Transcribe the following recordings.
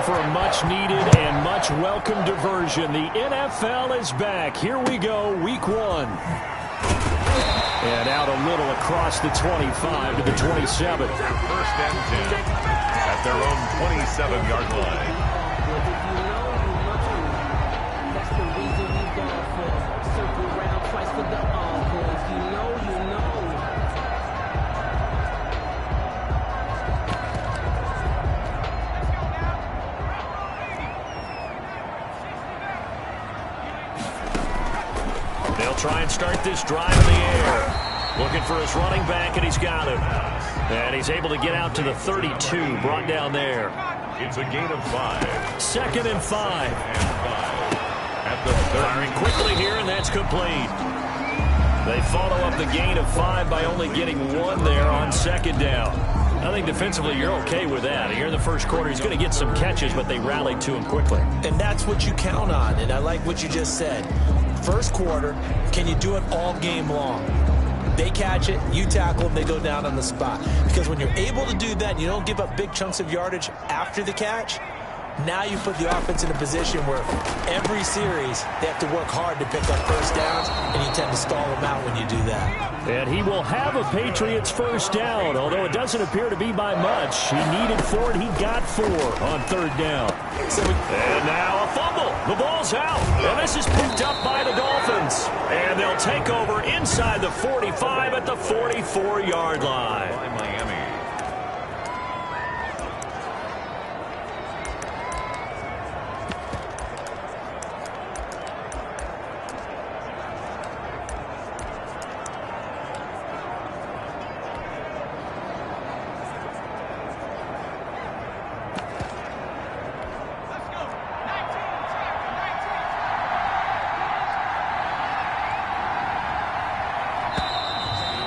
for a much-needed and much-welcome diversion. The NFL is back. Here we go, Week 1. And out a little across the 25 to the 27. First and 10 at their own 27-yard line. That's the reason we gone for. Circle round twice for the encore. If you know, you know. They'll try and start this drive in the air. Looking for his running back, and he's got him. And he's able to get out to the 32, brought down there. It's a gain of 5. 2nd and 5. At the 30. Firing quickly here, and that's complete. They follow up the gain of 5 by only getting 1 there on 2nd down. I think defensively you're okay with that. Here in the first quarter, he's going to get some catches, but they rallied to him quickly. And that's what you count on, and I like what you just said. First quarter, can you do it all game long? They catch it, you tackle them, they go down on the spot. Because when you're able to do that, you don't give up big chunks of yardage after the catch. Now you put the offense in a position where every series they have to work hard to pick up first downs, and you tend to stall them out when you do that. And he will have a Patriots first down, although it doesn't appear to be by much. He needed 4, and he got 4 on 3rd down. And now a fumble. The ball's out. And this is picked up by the Dolphins. And they'll take over inside the 45 at the 44-yard line. By Miami.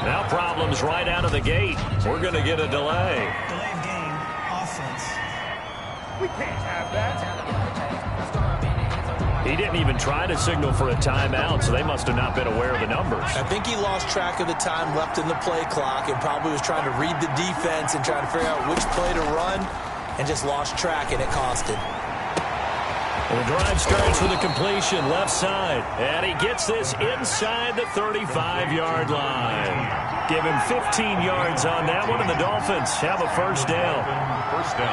Now problems right out of the gate. We're going to get a delay. Delayed game, offense. We can't have that. He didn't even try to signal for a timeout, so they must have not been aware of the numbers. I think he lost track of the time left in the play clock and probably was trying to read the defense and trying to figure out which play to run and just lost track, and it cost him. The drive starts with a completion left side, and he gets this inside the 35-yard line. Give him 15 yards on that one, and the Dolphins have a first down.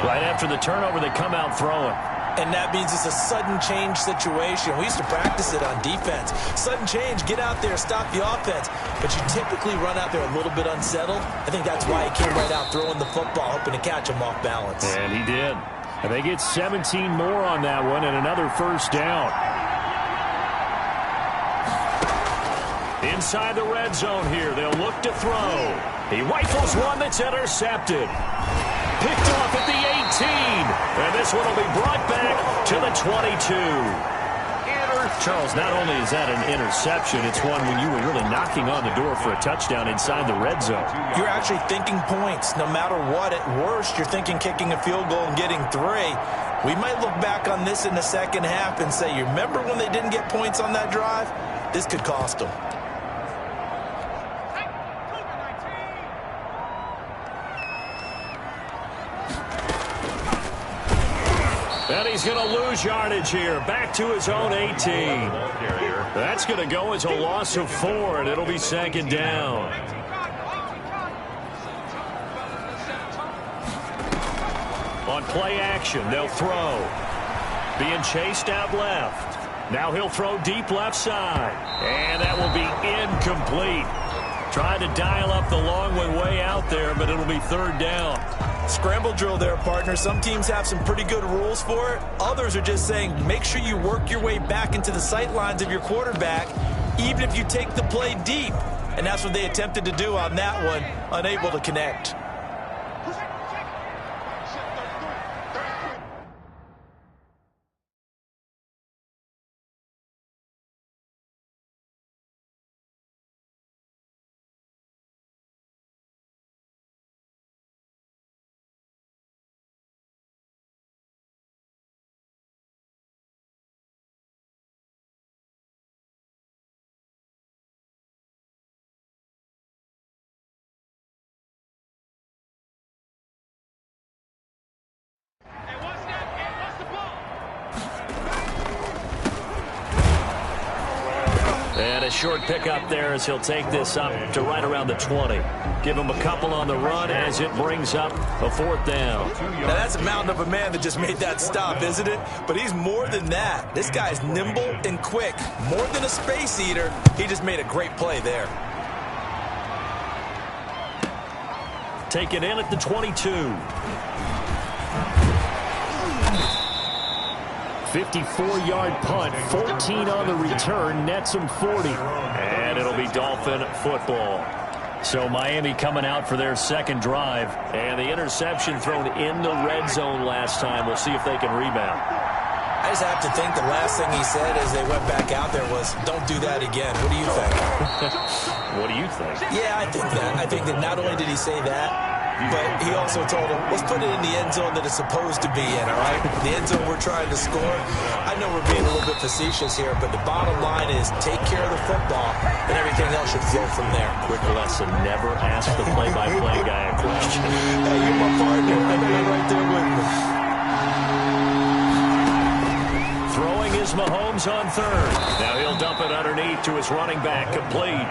Right after the turnover, they come out throwing. And that means it's a sudden change situation. We used to practice it on defense. Sudden change, get out there, stop the offense. But you typically run out there a little bit unsettled. I think that's why he came right out throwing the football, hoping to catch him off balance. And he did. And they get 17 more on that one and another first down. Inside the red zone here, they'll look to throw. He rifles one that's intercepted. Picked off at the 18. And this one will be brought back to the 22. Charles, not only is that an interception, it's one when you were really knocking on the door for a touchdown inside the red zone. You're actually thinking points. No matter what, at worst, you're thinking kicking a field goal and getting 3. We might look back on this in the second half and say, you remember when they didn't get points on that drive? This could cost them. And he's going to lose yardage here. Back to his own 18. That's going to go as a loss of 4, and it'll be 2nd down. On play action, they'll throw. Being chased out left. Now he'll throw deep left side. And that will be incomplete. Trying to dial up the long one way out there, but it'll be 3rd down. Scramble drill there, partner. Some teams have some pretty good rules for it. Others are just saying make sure you work your way back into the sight lines of your quarterback, even if you take the play deep. And that's what they attempted to do on that one, unable to connect. short pickup there as he'll take this up to right around the 20. Give him a couple on the run as it brings up a 4th down. Now that's a mountain of a man that just made that stop, isn't it? But he's more than that. This guy's nimble and quick. More than a space eater. He just made a great play there. Taken in at the 22. 54-yard punt, 14 on the return, nets him 40. And it'll be Dolphin football. So Miami coming out for their second drive. And the interception thrown in the red zone last time. We'll see if they can rebound. I just have to think the last thing he said as they went back out there was, don't do that again. What do you think? What do you think? Yeah, I think that. I think that not only did he say that, but he also told him, let's put it in the end zone that it's supposed to be in, all right? The end zone we're trying to score. I know we're being a little bit facetious here, but the bottom line is take care of the football, and everything else should flow from there. Quick lesson, never ask the play-by-play guy a question. Hey, you're my partner. I know you're right there with me. Throwing is Mahomes on 3rd. Now he'll dump it underneath to his running back, complete.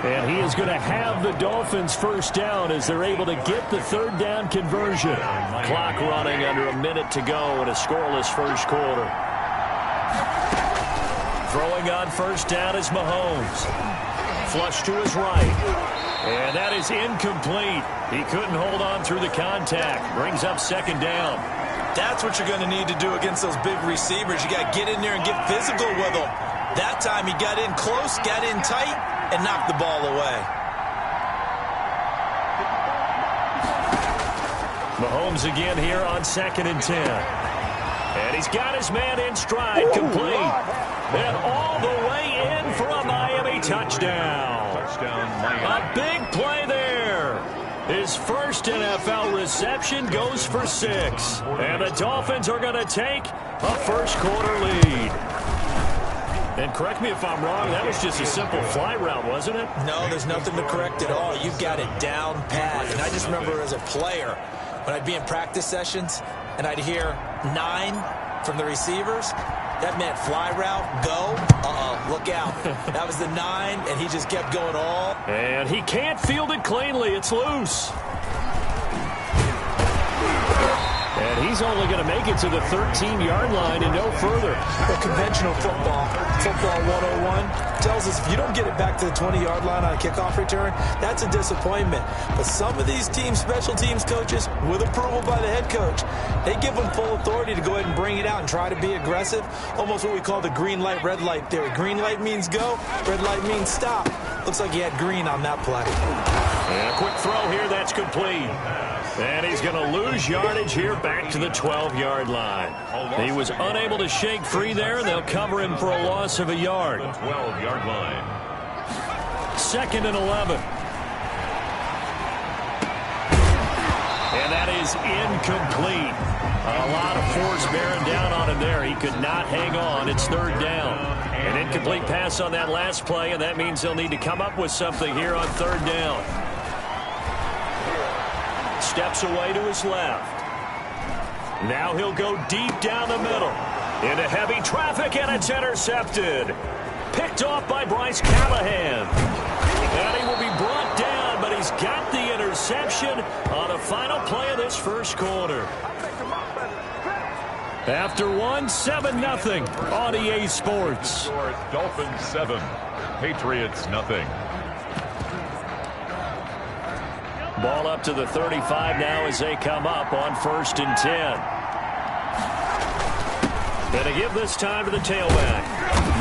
And he is going to have the Dolphins first down as they're able to get the 3rd down conversion. Clock running under a minute to go in a scoreless first quarter. Throwing on first down is Mahomes. Flush to his right. And that is incomplete. He couldn't hold on through the contact. Brings up 2nd down. That's what you're going to need to do against those big receivers. You got to get in there and get physical with them. That time he got in close, got in tight, and knocked the ball away. Mahomes again here on 2nd and 10. And he's got his man in stride, complete. And all the way in for a Miami touchdown. A big play there. His first NFL reception goes for 6. And the Dolphins are going to take a first quarter lead. And correct me if I'm wrong, that was just a simple fly route, wasn't it? No, there's nothing to correct at all. You've got it down pat. And I just remember as a player, when I'd be in practice sessions and I'd hear 9 from the receivers, that meant fly route, go, look out. That was the 9, and he just kept going all. And he can't field it cleanly. It's loose. And he's only going to make it to the 13-yard line and no further. Well, conventional football 101, tells us if you don't get it back to the 20-yard line on a kickoff return, that's a disappointment. But some of these teams, special teams coaches, with approval by the head coach, they give them full authority to go ahead and bring it out and try to be aggressive. Almost what we call the green light, red light theory. Green light means go, red light means stop. Looks like he had green on that play. And a quick throw here, that's complete. And he's going to lose yardage here back to the 12-yard line. He was unable to shake free there, and they'll cover him for a loss of a yard. 12-yard line. 2nd and 11. And that is incomplete. A lot of force bearing down on him there. He could not hang on. It's 3rd down. An incomplete pass on that last play, and that means they'll need to come up with something here on 3rd down. Steps away to his left. Now he'll go deep down the middle. Into heavy traffic, and it's intercepted. Picked off by Bryce Callahan. And he will be brought down, but he's got the interception on the final play of this first quarter. After 7-0 on EA Sports. Dolphins 7, Patriots nothing. Ball up to the 35 now as they come up on 1st and 10. Gonna give this time to the tailback.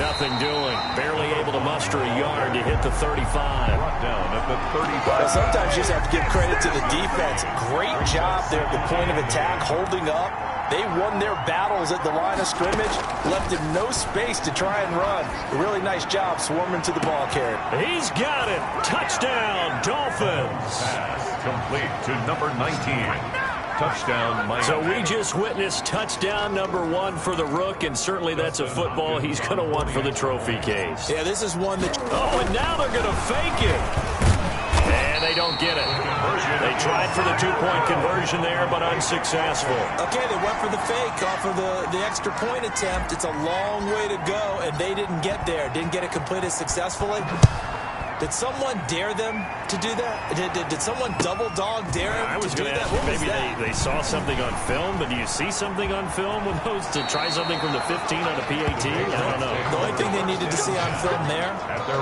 Nothing doing. Barely able to muster a yard to hit the 35. Brought down at the 35. Well, sometimes you just have to give credit to the defense. Great job there at the point of attack, holding up. They won their battles at the line of scrimmage, left him no space to try and run. A really nice job swarming to the ball carrier. He's got it. Touchdown, Dolphins. Pass complete to number 19. Touchdown, Miami. So we just witnessed touchdown number 1 for the Rook, and certainly that's a football he's going to want for the trophy case. Yeah, this is one that... Oh, and now they're going to fake it. And they don't get it. They tried for the two-point conversion there, but unsuccessful. Okay, they went for the fake off of the extra point attempt. It's a long way to go, and they didn't get there. Didn't get it completed successfully. Did someone dare them to do that? Did someone double dog dare them to do that? What was maybe that? they saw something on film, but do you see something on film with those to try something from the 15 on a PAT? I don't know. The only thing they needed to see on film there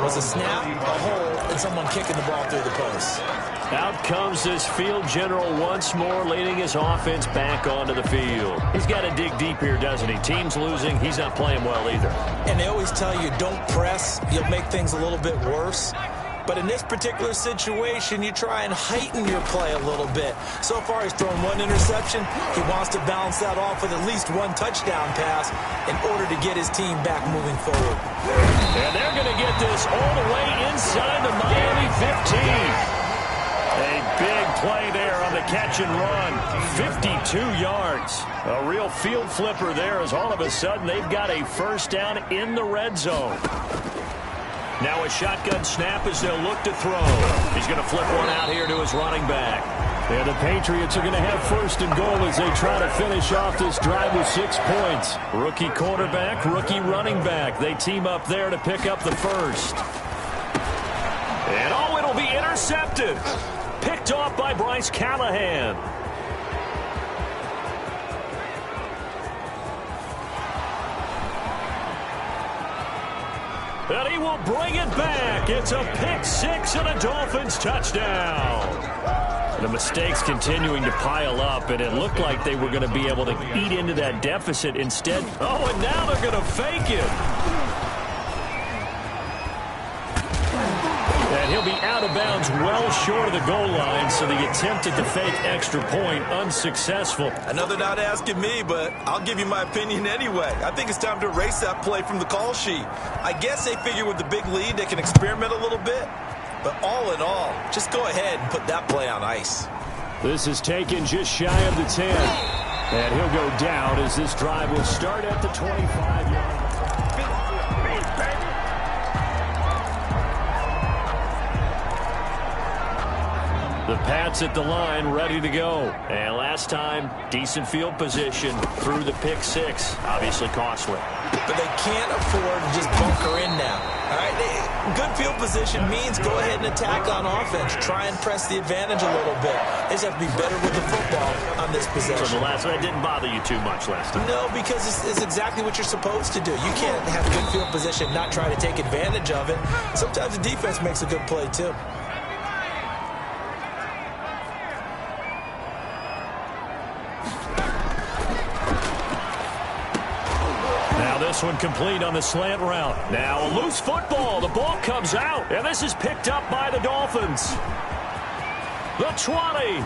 was a snap, a hole, and someone kicking the ball through the post. Out comes this field general once more, leading his offense back onto the field. He's got to dig deep here, doesn't he? Team's losing. He's not playing well either. And they always tell you, don't press. You'll make things a little bit worse. But in this particular situation, you try and heighten your play a little bit. So far, he's thrown one interception. He wants to balance that off with at least one touchdown pass in order to get his team back moving forward. And they're going to get this all the way inside the Miami 15. A big play there on the catch and run. 52 yards. A real field flipper there as all of a sudden they've got a first down in the red zone. Now a shotgun snap as they'll look to throw. He's going to flip one out here to his running back. And the Patriots are going to have first and goal as they try to finish off this drive with 6 points. Rookie quarterback, rookie running back. They team up there to pick up the first. And oh, it'll be intercepted. Picked off by Bryce Callahan. And he will bring it back. It's a pick six and a Dolphins touchdown. The mistakes continuing to pile up, and it looked like they were going to be able to eat into that deficit instead. Oh, and now they're going to fake it. And he'll be out of bounds well short of the goal line, so the attempt at the fake extra point unsuccessful. Another not asking me, but I'll give you my opinion anyway. I think it's time to erase that play from the call sheet. I guess they figure with the big lead they can experiment a little bit. But all in all, just go ahead and put that play on ice. This is taken just shy of the 10. And he'll go down as this drive will start at the 25-yard line. The Pats at the line, ready to go. And last time, decent field position through the pick six. Obviously costly. But they can't afford to just bunker in now. All right, good field position means go ahead and attack on offense. Try and press the advantage a little bit. They just have to be better with the football on this possession. So the last one didn't bother you too much last time? No, because it's exactly what you're supposed to do. You can't have good field position, not try to take advantage of it. Sometimes the defense makes a good play, too. This one complete on the slant route. Now a loose football. The ball comes out, and this is picked up by the Dolphins. The 20.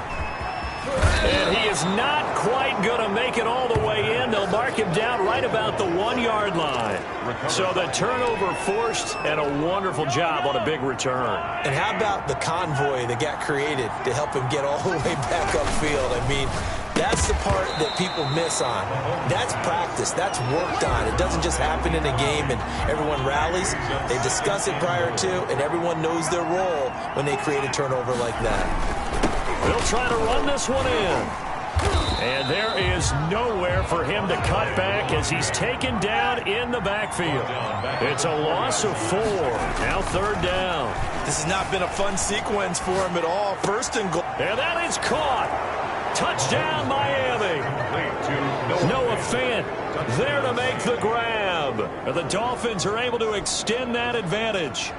And he is not quite going to make it all the way in. They'll mark him down right about the 1-yard line. So the turnover forced, and a wonderful job on a big return. And how about the convoy that got created to help him get all the way back upfield? I mean, that's the part that people miss on. That's practice. That's worked on. It doesn't just happen in a game and everyone rallies. They discuss it prior to, and everyone knows their role when they create a turnover like that. They'll try to run this one in. And there is nowhere for him to cut back as he's taken down in the backfield. It's a loss of 4. Now third down. This has not been a fun sequence for him at all. First and goal. And that is caught. Touchdown, Miami. Noah Fant there to make the grab. And the Dolphins are able to extend that advantage.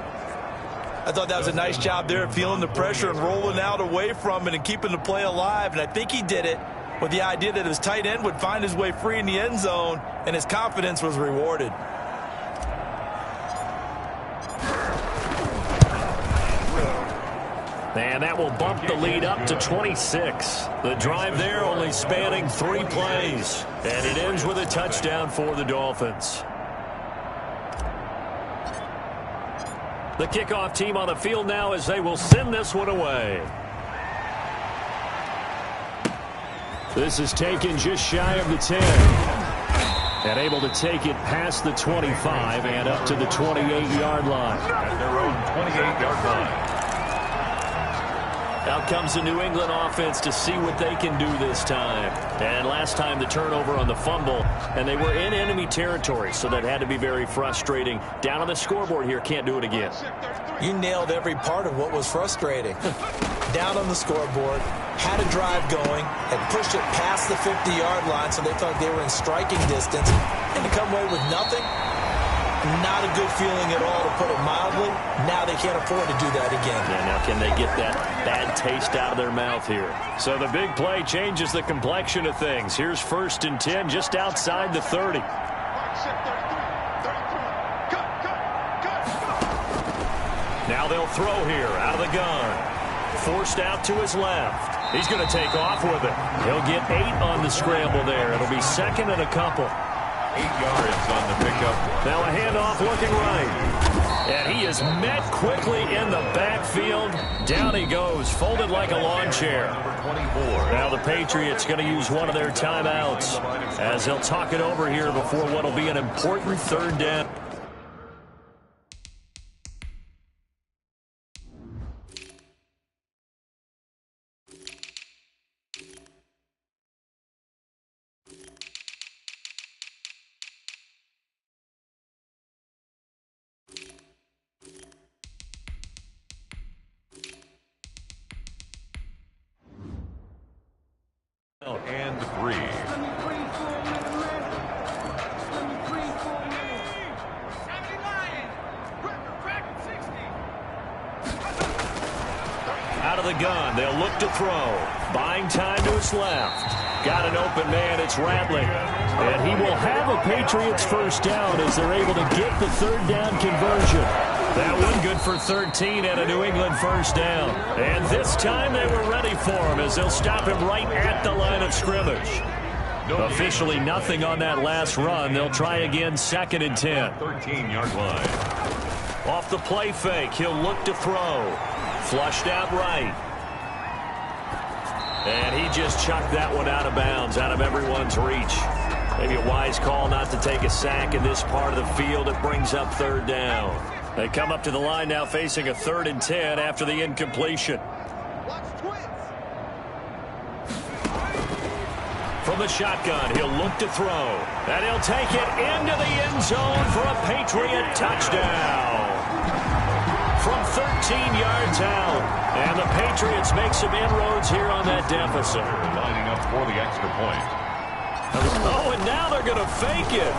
I thought that was a nice job there of feeling the pressure and rolling out away from it and keeping the play alive. And I think he did it with the idea that his tight end would find his way free in the end zone, and his confidence was rewarded. And that will bump the lead up to 26. The drive there only spanning 3 plays. And it ends with a touchdown for the Dolphins. The kickoff team on the field now as they will send this one away. This is taken just shy of the 10. And able to take it past the 25 and up to the 28-yard line. At their own 28-yard line. Now Out comes the New England offense to see what they can do this time. And last time the turnover on the fumble, and they were in enemy territory, so that had to be very frustrating. Down on the scoreboard here, can't do it again. You nailed every part of what was frustrating. Down on the scoreboard, had a drive going, and pushed it past the 50-yard line so they thought they were in striking distance, and to come away with nothing, not a good feeling at all, to put it mildly. Now they can't afford to do that again. Yeah, now can they get that bad taste out of their mouth here? So the big play changes the complexion of things. Here's 1st and 10 just outside the 30. Now they'll throw here out of the gun. Forced out to his left. He's going to take off with it. He'll get 8 on the scramble there. It'll be 2nd and a couple. 8 yards on the pickup. Now a handoff looking right. And he is met quickly in the backfield. Down he goes, folded like a lawn chair. Number 24. Now the Patriots going to use one of their timeouts as they'll talk it over here before what will be an important 3rd down. And 3. Out of the gun, they'll look to throw. Buying time to his left. Got an open man, it's Rattling. And he will have a Patriots 1st down as they're able to get the 3rd down conversion. That one good for 13 and a New England 1st down. And this time they were ready for him as they'll stop him right at the line of scrimmage. Officially nothing on that last run. They'll try again 2nd and 10. 13-yard line. Off the play fake, he'll look to throw. Flushed out right. And he just chucked that one out of bounds, out of everyone's reach. Maybe a wise call not to take a sack in this part of the field. It brings up 3rd down. They come up to the line now facing a 3rd and 10 after the incompletion. From the shotgun, he'll look to throw. And he'll take it into the end zone for a Patriot touchdown. From 13 yards out. And the Patriots make some inroads here on that deficit. Lining up for the extra point. Oh, and now they're going to fake it.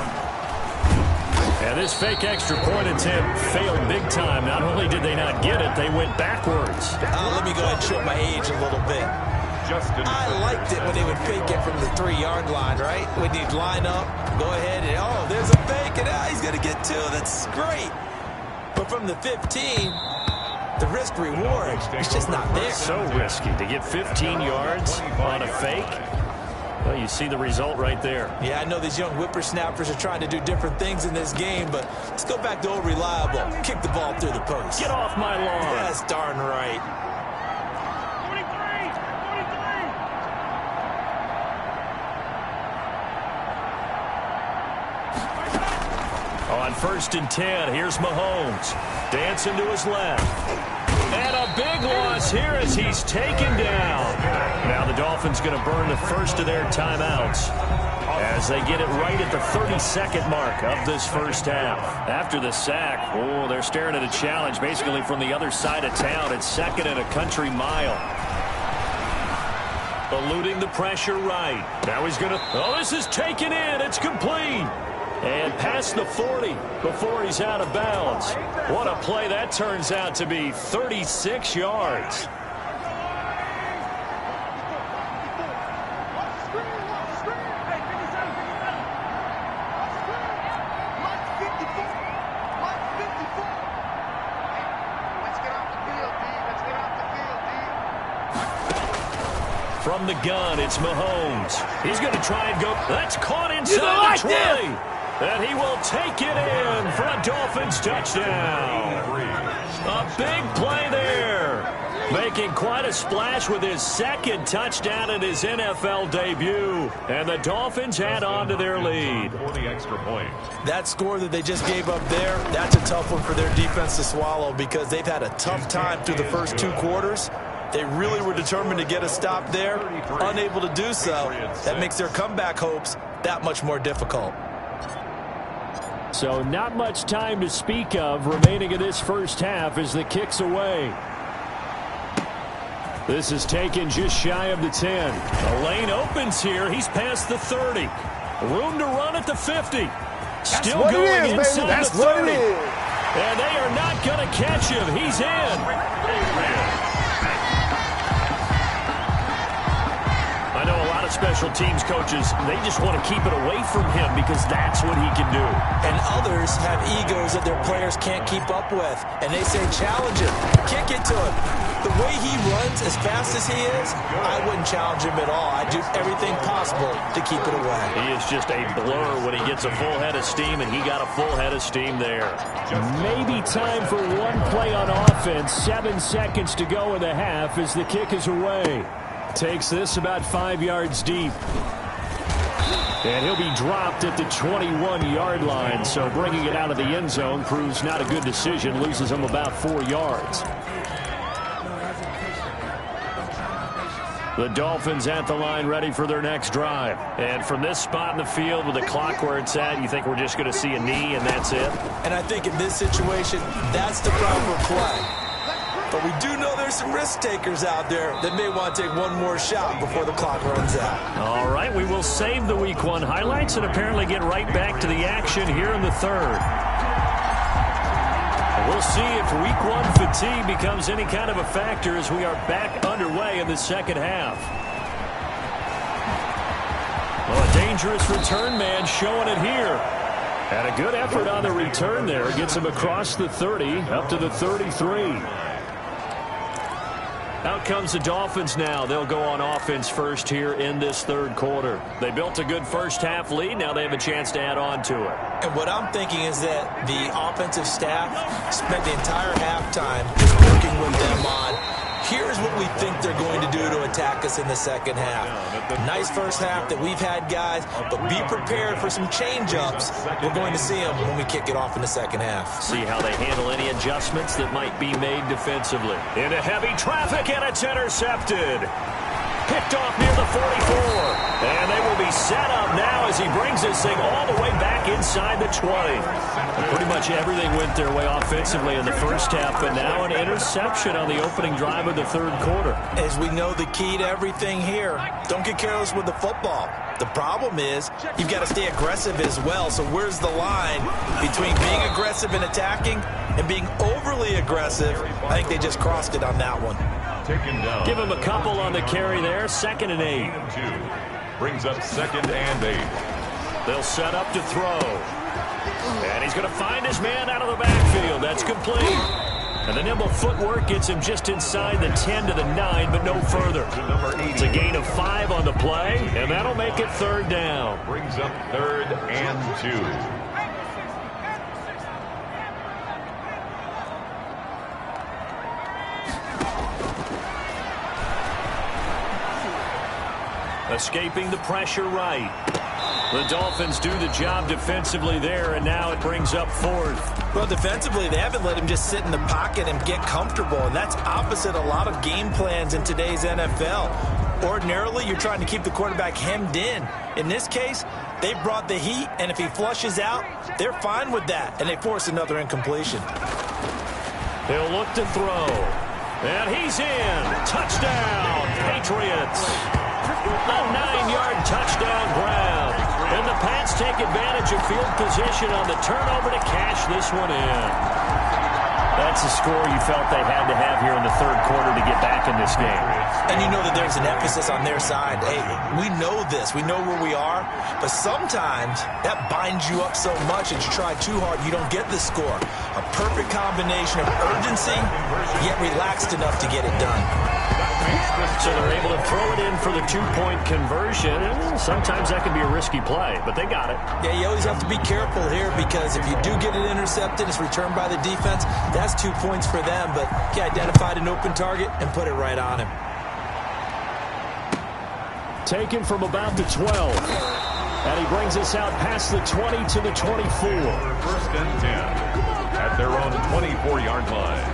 And this fake extra point attempt failed big time. Not only did they not get it, they went backwards. Let me go ahead and show my age a little bit. I liked it when they would fake it from the 3-yard line, right? When you'd line up, go ahead, and oh, there's a fake, and he's going to get 2. That's great. But from the 15, the risk-reward is just not there. So risky to get 15 yards on a fake. Well, you see the result right there. Yeah, I know these young whippersnappers are trying to do different things in this game, but let's go back to old reliable. Kick the ball through the post. Get off my lawn. That's darn right. On 1st and 10, here's Mahomes. Dancing to his left. And a big loss here as he's taken down. Now the Dolphins going to burn the first of their timeouts as they get it right at the 32nd mark of this 1st half. After the sack, oh, they're staring at a challenge basically from the other side of town. It's 2nd and a country mile. Eluding the pressure right. Now he's going to, oh, this is taken in. It's complete. And past the 40 before he's out of bounds. What a play that turns out to be. 36 yards. From the gun, it's Mahomes. He's going to try and go. That's caught inside the 20. And he will take it in for a Dolphins touchdown. A big play there. Making quite a splash with his 2nd touchdown in his NFL debut. And the Dolphins add on to their lead. For the extra point. That score that they just gave up there, that's a tough one for their defense to swallow because they've had a tough time through the first 2 quarters. They really were determined to get a stop there, unable to do so. That makes their comeback hopes that much more difficult. So not much time to speak of remaining in this first half as the kick's away. This is taken just shy of the 10. The lane opens here. He's past the 30. Room to run at the 50. Still going inside the 30. And they are not going to catch him. He's in. I know a lot of special teams coaches, they just want to keep it away from him because that's what he can do. And others have egos that their players can't keep up with. And they say, challenge him, kick it to him. The way he runs as fast as he is, I wouldn't challenge him at all. I'd do everything possible to keep it away. He is just a blur when he gets a full head of steam, and he got a full head of steam there. Maybe time for one play on offense. 7 seconds to go in the half as the kick is away. Takes this about 5 yards deep. And he'll be dropped at the 21-yard line. So bringing it out of the end zone proves not a good decision. Loses him about 4 yards. The Dolphins at the line ready for their next drive. And from this spot in the field with the clock where it's at, you think we're just going to see a knee and that's it? And I think in this situation, that's the proper play. But we do know there's some risk takers out there that may want to take one more shot before the clock runs out. All right, we will save the Week 1 highlights and apparently get right back to the action here in the third. We'll see if Week 1 fatigue becomes any kind of a factor as we are back underway in the second half. Well, a dangerous return man showing it here. And a good effort on the return there. Gets him across the 30 up to the 33. Out comes the Dolphins now. They'll go on offense first here in this third quarter. They built a good first half lead. Now they have a chance to add on to it. And what I'm thinking is that the offensive staff spent the entire halftime just working with them on, here's what we think they're going to do to attack us in the second half. Nice first half that we've had, guys, but be prepared for some change-ups. We're going to see them when we kick it off in the second half. See how they handle any adjustments that might be made defensively. Into heavy traffic, and it's intercepted. Picked off near the 44. And they will be set up now as he brings this thing all the way back inside the 20. Pretty much everything went their way offensively in the first half, but now an interception on the opening drive of the third quarter. As we know, the key to everything here, don't get careless with the football. The problem is you've got to stay aggressive as well. So where's the line between being aggressive and attacking and being overly aggressive? I think they just crossed it on that one. Give him a couple on the carry there. 2nd and 8. Brings up 2nd and 8. They'll set up to throw. And he's going to find his man out of the backfield. That's complete. And the nimble footwork gets him just inside the 10 to the 9, but no further. It's a gain of 5 on the play, and that'll make it 3rd down. Brings up 3rd and 2. Escaping the pressure right. The Dolphins do the job defensively there, and now it brings up 4th. Well, defensively, they haven't let him just sit in the pocket and get comfortable, and that's opposite a lot of game plans in today's NFL. Ordinarily, you're trying to keep the quarterback hemmed in. In this case, they brought the heat, and if he flushes out, they're fine with that, and they force another incompletion. He'll look to throw. And he's in. Touchdown, Patriots. A 9-yard touchdown grab. And the Pats take advantage of field position on the turnover to cash this one in. That's a score you felt they had to have here in the third quarter to get back in this game. And you know that there's an emphasis on their side. Hey, we know this. We know where we are. But sometimes that binds you up so much that you try too hard, you don't get the score. A perfect combination of urgency, yet relaxed enough to get it done. So they're able to throw it in for the 2-point conversion. Sometimes that can be a risky play, but they got it. Yeah, you always have to be careful here because if you do get it intercepted, it's returned by the defense. That's 2 points for them, but he identified an open target and put it right on him. Taken from about the 12. And he brings us out past the 20 to the 24. 1st and 10 at their own 24-yard line.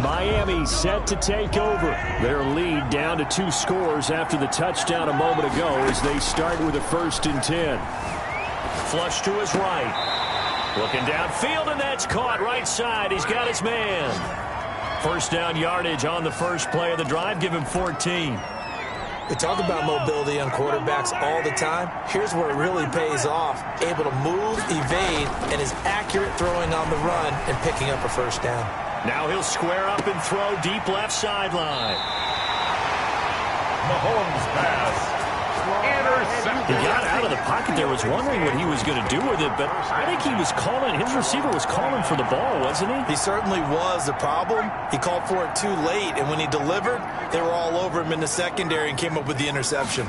Miami set to take over. Their lead down to 2 scores after the touchdown a moment ago as they start with a 1st and 10. Flush to his right. Looking downfield, and that's caught right side. He's got his man. 1st down yardage on the first play of the drive. Give him 14. We talk about mobility on quarterbacks all the time. Here's where it really pays off. Able to move, evade, and is accurate throwing on the run and picking up a 1st down. Now he'll square up and throw deep left sideline. Mahomes pass. Intercepted. He got out of the pocket there, was wondering what he was going to do with it, but I think he was calling, his receiver was calling for the ball, wasn't he? He certainly was. The problem, he called for it too late, and when he delivered, they were all over him in the secondary and came up with the interception.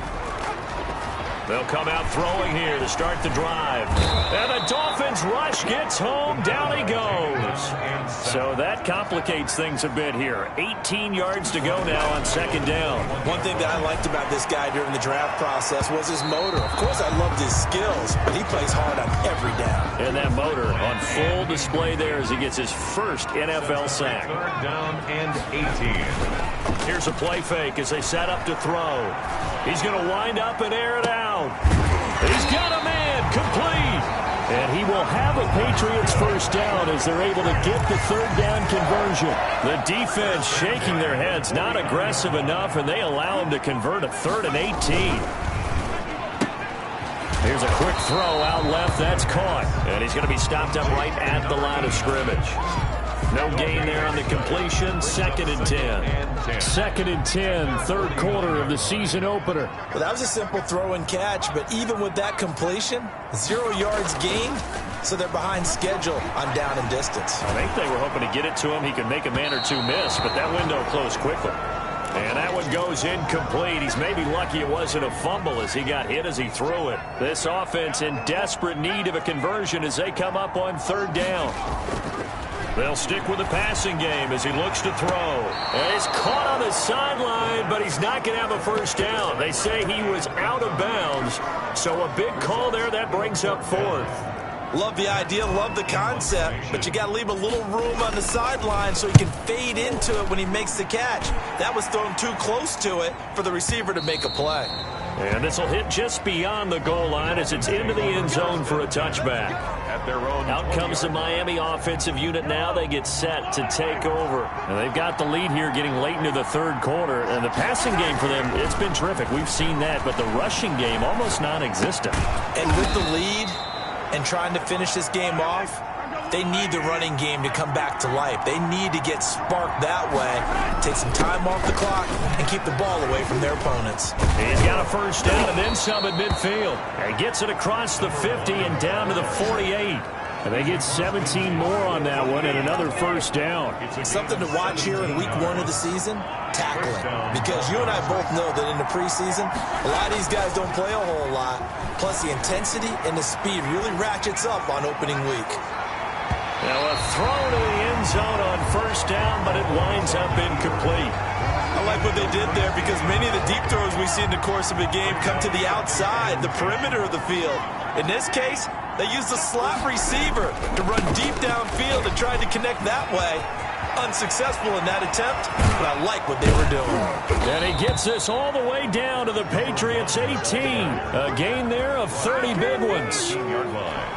They'll come out throwing here to start the drive. And the Dolphins rush gets home. Down he goes. So that complicates things a bit here. 18 yards to go now on 2nd down. One thing that I liked about this guy during the draft process was his motor. Of course, I loved his skills, but he plays hard on every down. And that motor on full display there as he gets his first NFL sack. 3rd down and 18. Here's a play fake as they set up to throw. He's going to wind up and air it out. He's got a man complete. And he will have a Patriots 1st down as they're able to get the 3rd down conversion. The defense shaking their heads, not aggressive enough, and they allow him to convert a 3rd and 18. Here's a quick throw out left. That's caught. And he's going to be stopped up right at the line of scrimmage. No gain there on the completion. 2nd and 10. 2nd and 10, 3rd quarter of the season opener. Well, that was a simple throw and catch, but even with that completion, 0 yards gained, so they're behind schedule on down and distance. I think they were hoping to get it to him. He could make a man or two miss, but that window closed quickly. And that one goes incomplete. He's maybe lucky it wasn't a fumble as he got hit as he threw it. This offense in desperate need of a conversion as they come up on 3rd down. They'll stick with the passing game as he looks to throw. And he's caught on the sideline, but he's not going to have a 1st down. They say he was out of bounds, so a big call there. That brings up 4th. Love the idea, love the concept, but you got to leave a little room on the sideline so he can fade into it when he makes the catch. That was thrown too close to it for the receiver to make a play. And this will hit just beyond the goal line as it's into the end zone for a touchback. At their own Out comes the Miami offensive unit now. They get set to take over. And they've got the lead here getting late into the 3rd quarter. And the passing game for them, it's been terrific. We've seen that, but the rushing game almost non-existent. And with the lead and trying to finish this game off, they need the running game to come back to life. They need to get sparked that way, take some time off the clock, and keep the ball away from their opponents. He's got a 1st down and then some at midfield. And gets it across the 50 and down to the 48. And they get 17 more on that one and another 1st down. Something to watch here in week 1 of the season, tackling. Because you and I both know that in the preseason, a lot of these guys don't play a whole lot. Plus the intensity and the speed really ratchets up on opening week. Now a throw to the end zone on 1st down, but it winds up incomplete. I like what they did there because many of the deep throws we see in the course of a game come to the outside, the perimeter of the field. In this case, they used the slot receiver to run deep downfield and tried to connect that way. Unsuccessful in that attempt, but I like what they were doing. And he gets this all the way down to the Patriots 18. A gain there of 30 big ones. 18-yard line.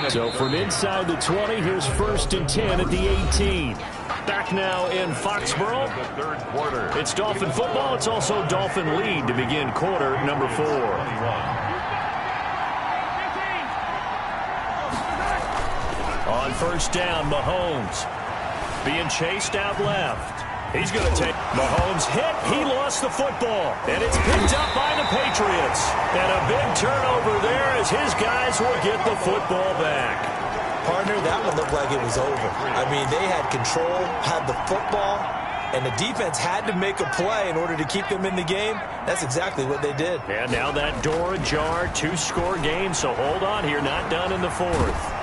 So from inside the 20, here's 1st and 10 at the 18. Back now in Foxborough. The 3rd quarter. It's Dolphin football. It's also Dolphin lead to begin quarter number 4. On 1st down, Mahomes being chased out left. He's going to take Mahomes hit. He lost the football. And it's picked up by the Patriots. And a big turnover there as his guys will get the football back. Partner, that one looked like it was over. I mean, they had control, had the football, and the defense had to make a play in order to keep them in the game. That's exactly what they did. And now that door ajar, 2-score game, so hold on here, not done in the 4th.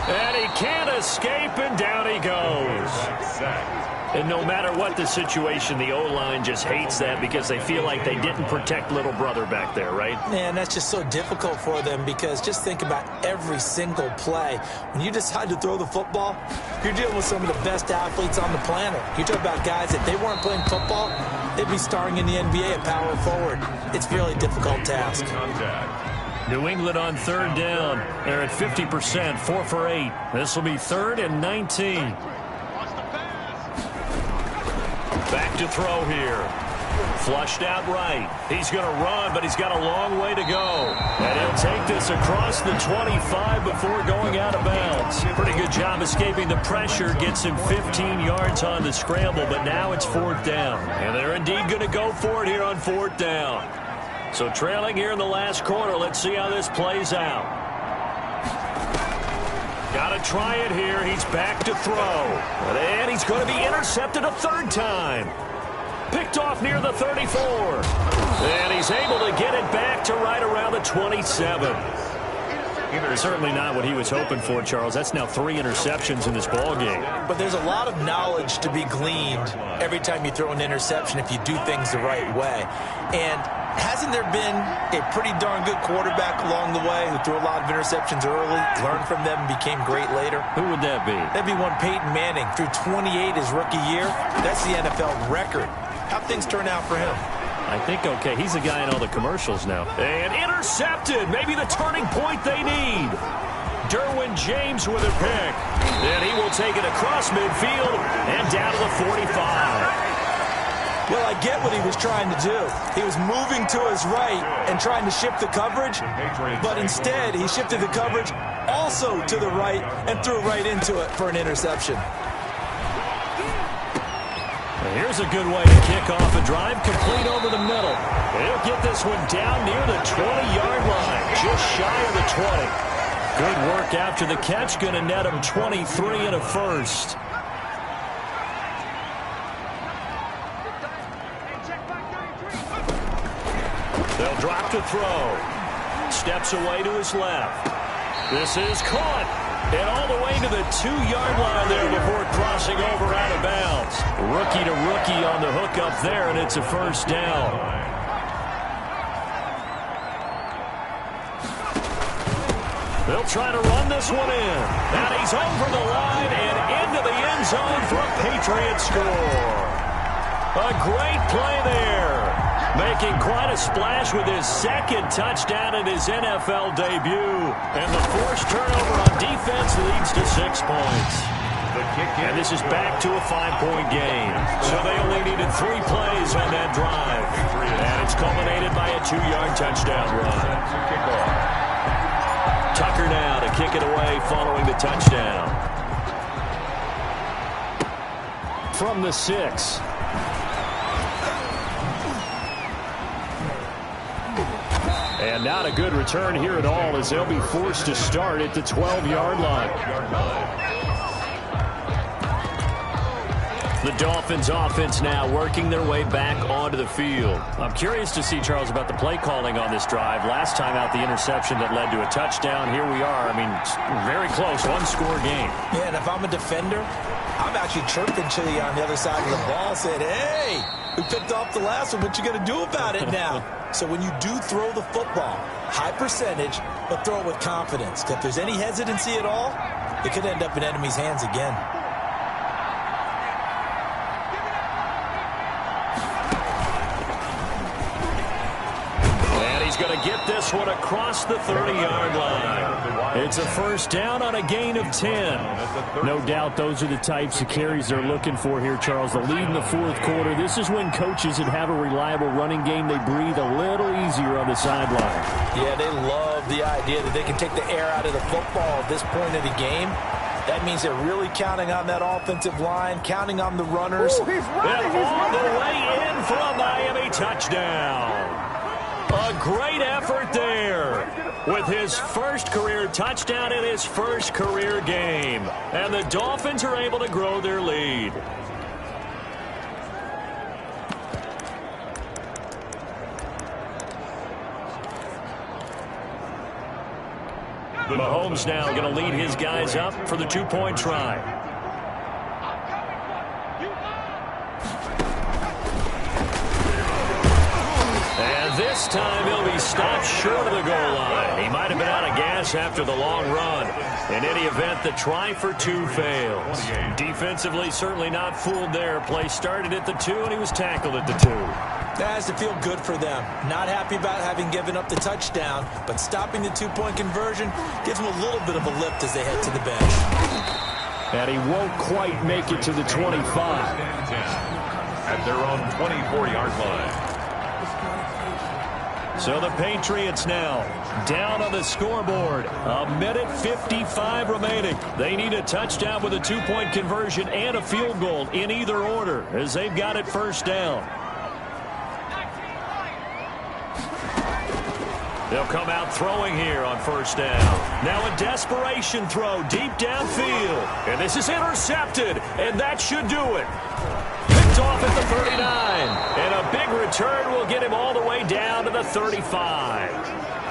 And he can't escape, and down he goes. And no matter what the situation, the O-line just hates that because they feel like they didn't protect little brother back there, right? Man, that's just so difficult for them because just think about every single play. When you decide to throw the football, you're dealing with some of the best athletes on the planet. You talk about guys, if they weren't playing football, they'd be starring in the NBA at power forward. It's a really difficult task. New England on third down. They're at 50%, 4 for 8. This will be 3rd and 19. Back to throw here. Flushed out right. He's going to run, but he's got a long way to go. And he'll take this across the 25 before going out of bounds. Pretty good job escaping the pressure. Gets him 15 yards on the scramble, but now it's 4th down. And they're indeed going to go for it here on 4th down. So trailing here in the last quarter. Let's see how this plays out. Got to try it here. He's back to throw. And he's going to be intercepted a 3rd time. Picked off near the 34. And he's able to get it back to right around the 27. Certainly not what he was hoping for, Charles. That's now 3 interceptions in this ball game. But there's a lot of knowledge to be gleaned every time you throw an interception if you do things the right way. And hasn't there been a pretty darn good quarterback along the way who threw a lot of interceptions early, learned from them, and became great later? Who would that be? That'd be one Peyton Manning. Threw 28 his rookie year. That's the NFL record. How'd things turn out for him? I think okay. He's the guy in all the commercials now. And intercepted. Maybe the turning point they need. Derwin James with a pick. Then he will take it across midfield and down to the 45. Well, I get what he was trying to do. He was moving to his right and trying to shift the coverage, but instead he shifted the coverage also to the right and threw right into it for an interception. Here's a good way to kick off a drive, complete over the middle. He'll get this one down near the 20-yard line, just shy of the 20. Good work after the catch, going to net him 23 and a first. They'll drop to throw. Steps away to his left. This is caught. And all the way to the 2-yard line there before crossing over out of bounds. Rookie to rookie on the hook up there, and it's a first down. They'll try to run this one in. And he's over the line and into the end zone for a Patriot score. A great play there. Making quite a splash with his 2nd touchdown in his NFL debut. And the forced turnover on defense leads to 6 points. And this is back to a 5-point game. So they only needed 3 plays on that drive. And it's culminated by a 2-yard touchdown run. Tucker now to kick it away following the touchdown. From the 6. And not a good return here at all as they'll be forced to start at the 12-yard line. The Dolphins offense now working their way back onto the field. I'm curious to see, Charles, about the play calling on this drive. Last time out, the interception that led to a touchdown. Here we are. I mean, very close, 1-score game. Yeah, and if I'm a defender, I'm actually chirping Chili on the other side of the ball saying, hey, we picked off the last one. What you going to do about it now? So when you do throw the football, high percentage, but throw it with confidence. If there's any hesitancy at all, it could end up in enemy's hands again. And he's going to get this one across the 30-yard line. It's a first down on a gain of 10. No doubt those are the types of carries they're looking for here, Charles. The lead in the 4th quarter. This is when coaches that have a reliable running game, they breathe a little easier on the sideline. Yeah, they love the idea that they can take the air out of the football at this point of the game. That means they're really counting on that offensive line, counting on the runners. Ooh, he's running, and on the way in for a Miami touchdown. A great effort there with his first career touchdown in his first career game. And the Dolphins are able to grow their lead. Mahomes now going to lead his guys up for the 2-point try. And this time he'll be stopped short of the goal line. He might have been out of gas after the long run. In any event, the try for 2 fails. Defensively, certainly not fooled there. Play started at the 2, and he was tackled at the 2. That has to feel good for them. Not happy about having given up the touchdown, but stopping the 2-point conversion gives them a little bit of a lift as they head to the bench. And he won't quite make it to the 25. At their own 24-yard line. So the Patriots now down on the scoreboard. 1:55 remaining. They need a touchdown with a 2-point conversion and a field goal in either order as they've got it first down. They'll come out throwing here on first down. Now a desperation throw deep downfield. And this is intercepted, and that should do it. Picked off at the 39. And a big return will get him all the way down to the 35.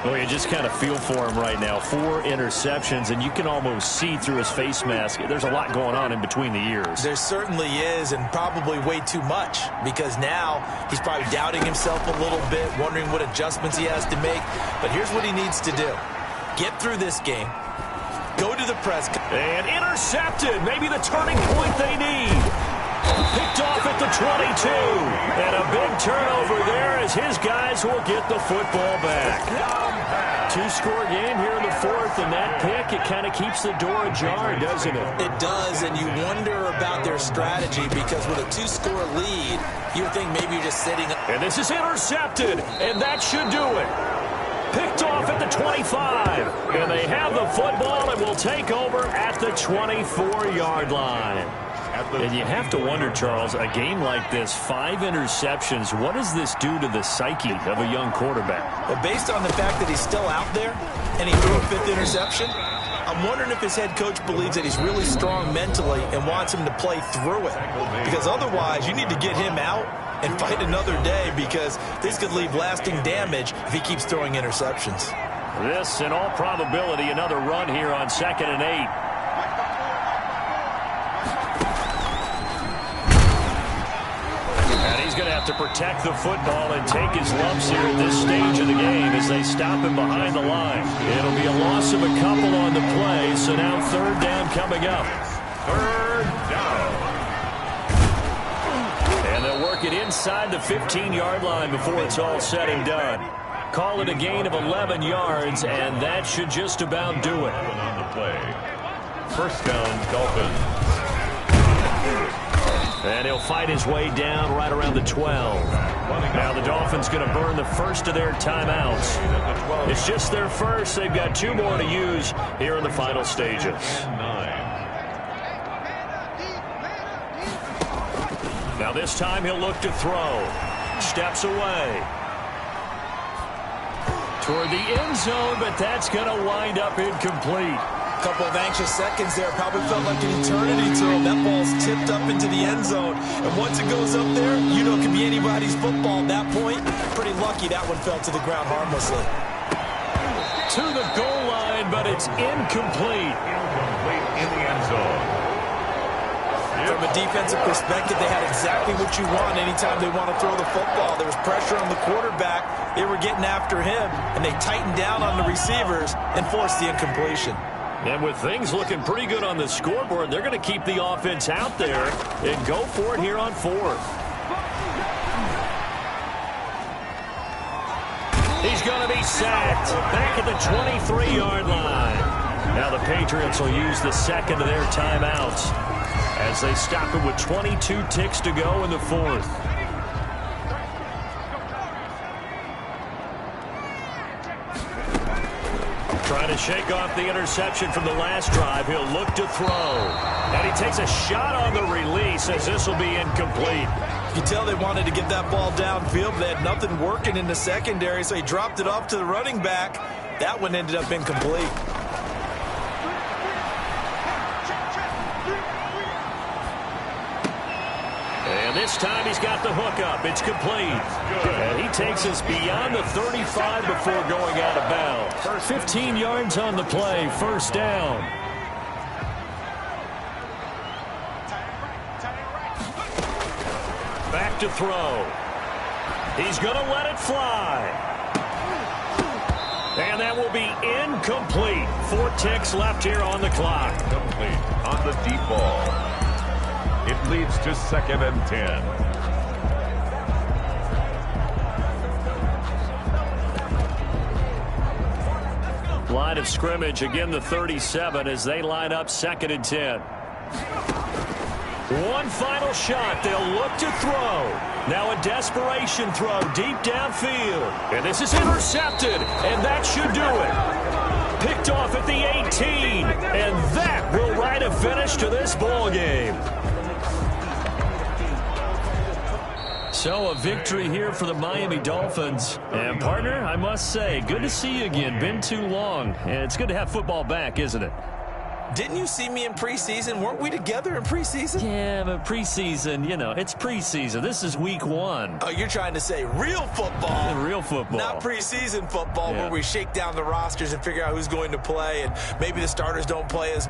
Well, you just kind of feel for him right now. 4 interceptions, and you can almost see through his face mask. There's a lot going on in between the ears. There certainly is, and probably way too much, because now he's probably doubting himself a little bit, wondering what adjustments he has to make. But here's what he needs to do. Get through this game. Go to the press. And intercepted. Maybe the turning point they need. Picked off at the 22. And a big turnover there as his guys will get the football back. 2-score game here in the 4th, and that pick, it kind of keeps the door ajar, doesn't it? It does, and you wonder about their strategy because with a 2-score lead, you would think maybe you're just sitting. And this is intercepted, and that should do it. Picked off at the 25. And they have the football and will take over at the 24-yard line. And you have to wonder, Charles, a game like this, 5 interceptions, what does this do to the psyche of a young quarterback? Well, based on the fact that he's still out there and he threw a 5th interception, I'm wondering if his head coach believes that he's really strong mentally and wants him to play through it. Because otherwise, you need to get him out and fight another day because this could leave lasting damage if he keeps throwing interceptions. This, in all probability, another run here on 2nd and 8. And he's going to have to protect the football and take his lumps here at this stage of the game as they stop him behind the line. It'll be a loss of a couple on the play, so now 3rd down coming up. 3rd down. And they'll work it inside the 15-yard line before it's all said and done. Call it a gain of 11 yards, and that should just about do it. On the play. 1st down, Dolphins. And he'll fight his way down right around the 12. Now the Dolphins going to burn the first of their timeouts. It's just their first. They've got 2 more to use here in the final stages. Now this time he'll look to throw. Steps away. Toward the end zone, but that's going to wind up incomplete. A couple of anxious seconds there. Probably felt like an eternity to him. That ball's tipped up into the end zone. And once it goes up there, you know it can be anybody's football at that point. Pretty lucky that one fell to the ground harmlessly. To the goal line, but it's incomplete. Incomplete in the end zone. From a defensive perspective, they had exactly what you want anytime they want to throw the football. There was pressure on the quarterback. They were getting after him, and they tightened down on the receivers and forced the incompletion. And with things looking pretty good on the scoreboard, they're going to keep the offense out there and go for it here on 4th. He's going to be sacked back at the 23-yard line. Now the Patriots will use the 2nd of their timeouts as they stop it with 22 ticks to go in the 4th. Trying to shake off the interception from the last drive. He'll look to throw. And he takes a shot on the release as this will be incomplete. You tell they wanted to get that ball downfield, but they had nothing working in the secondary, so he dropped it off to the running back. That one ended up incomplete. And this time he's got the hook up. It's complete. And he takes us beyond the 35 before going out of bounds. 15 yards on the play. 1st down. Back to throw. He's going to let it fly. And that will be incomplete. 4 ticks left here on the clock. Complete on the deep ball. It leads to 2nd and 10. Line of scrimmage, again the 37 as they line up 2nd and 10. One final shot. They'll look to throw. Now a desperation throw deep downfield. And this is intercepted, and that should do it. Picked off at the 18, and that will write a finish to this ball game. So a victory here for the Miami Dolphins. And, partner, I must say, good to see you again. Been too long. And it's good to have football back, isn't it? Didn't you see me in preseason? Weren't we together in preseason? Yeah, but preseason, you know, it's preseason. This is week 1. Oh, you're trying to say real football. Real football. Not preseason football where we shake down the rosters and figure out who's going to play, and maybe the starters don't play as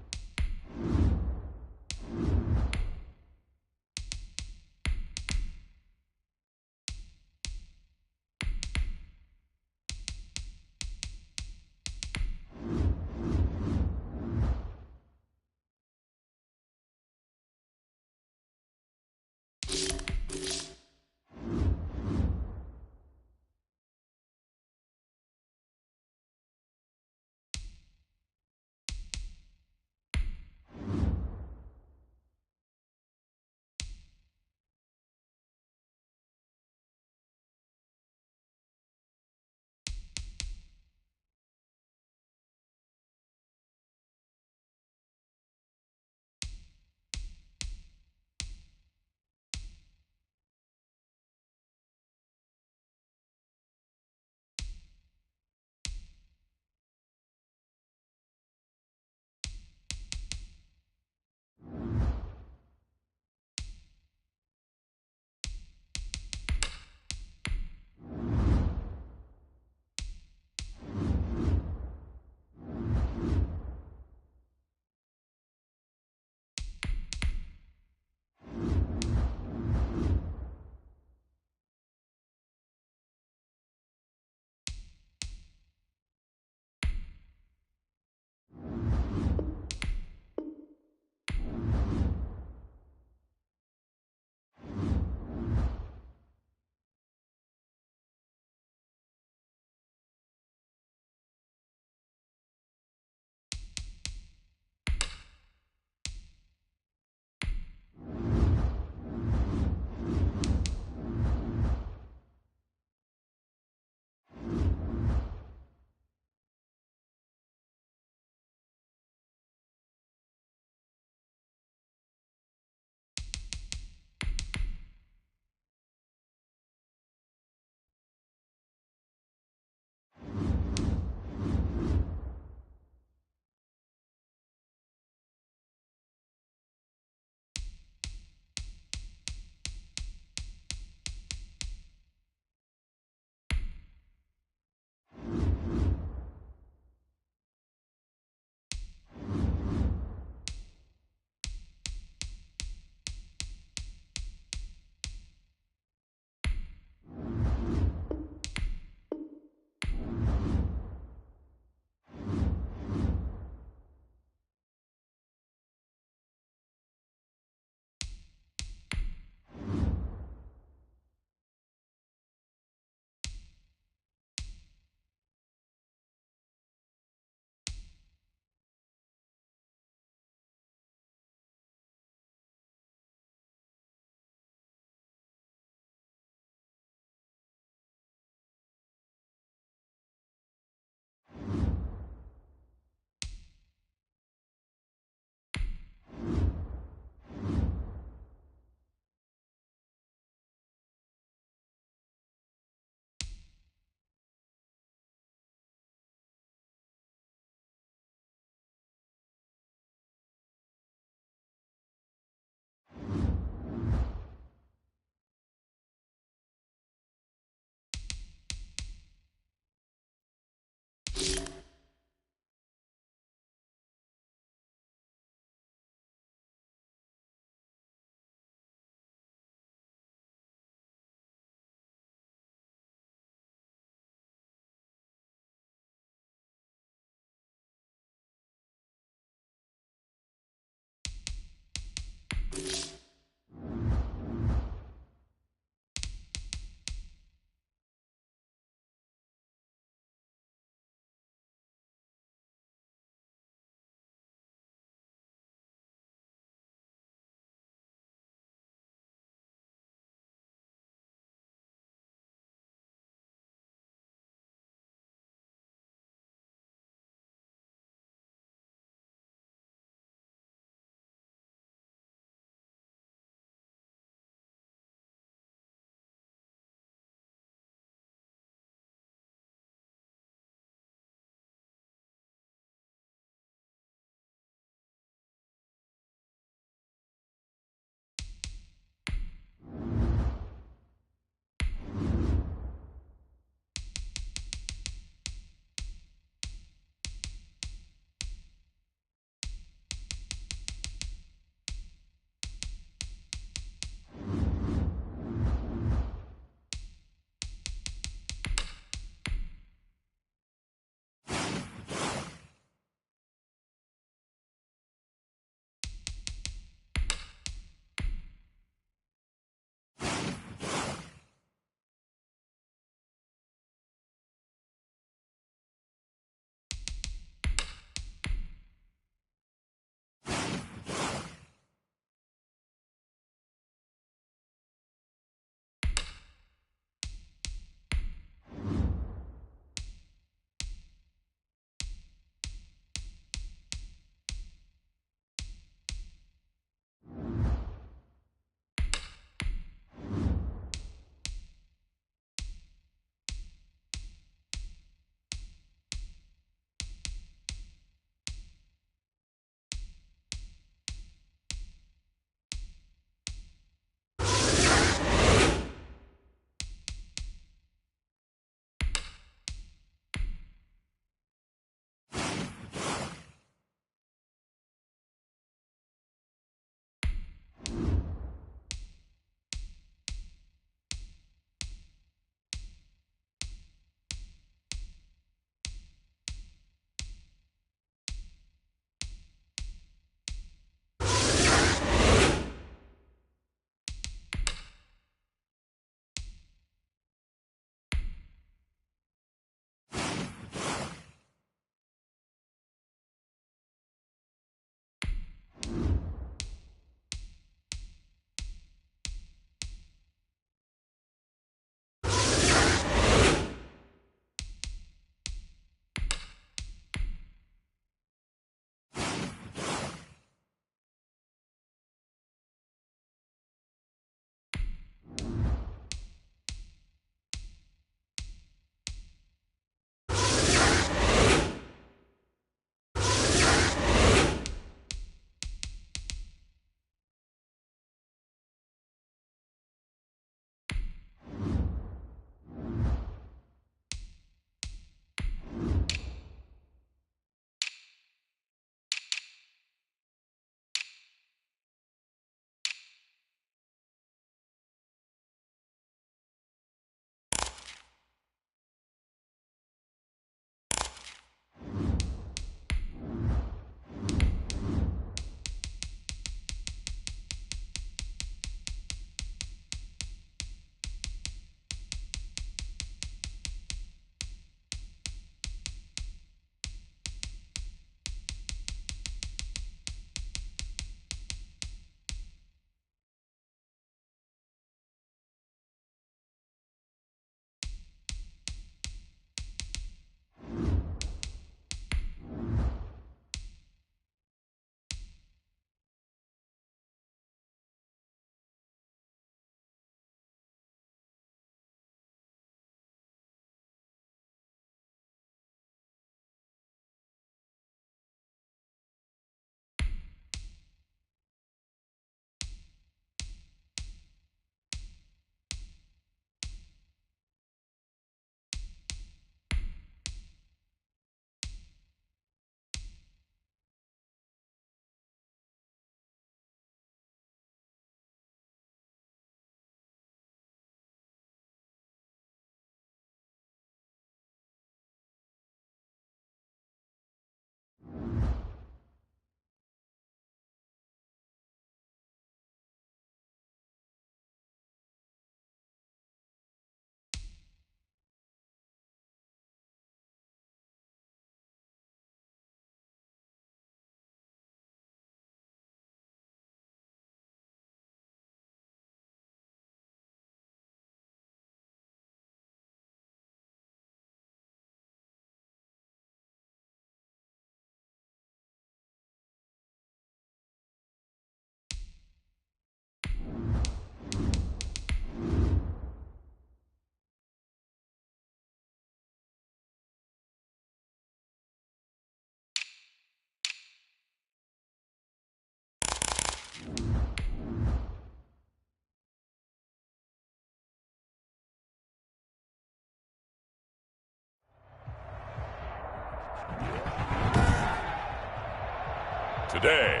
today.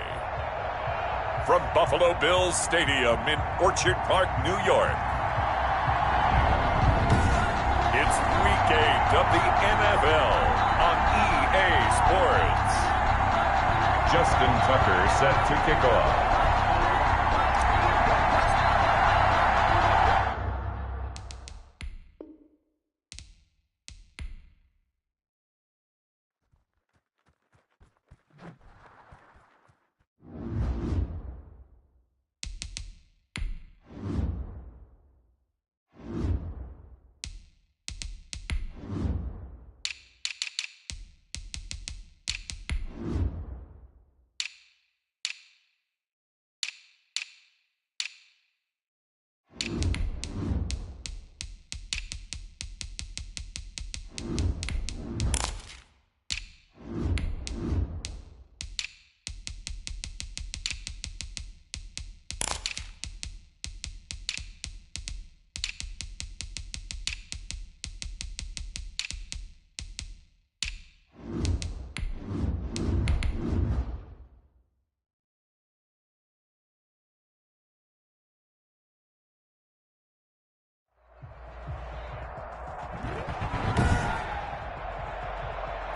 From Buffalo Bills Stadium in Orchard Park, New York, it's Week 8 of the NFL on EA Sports. Justin Tucker set to kick off.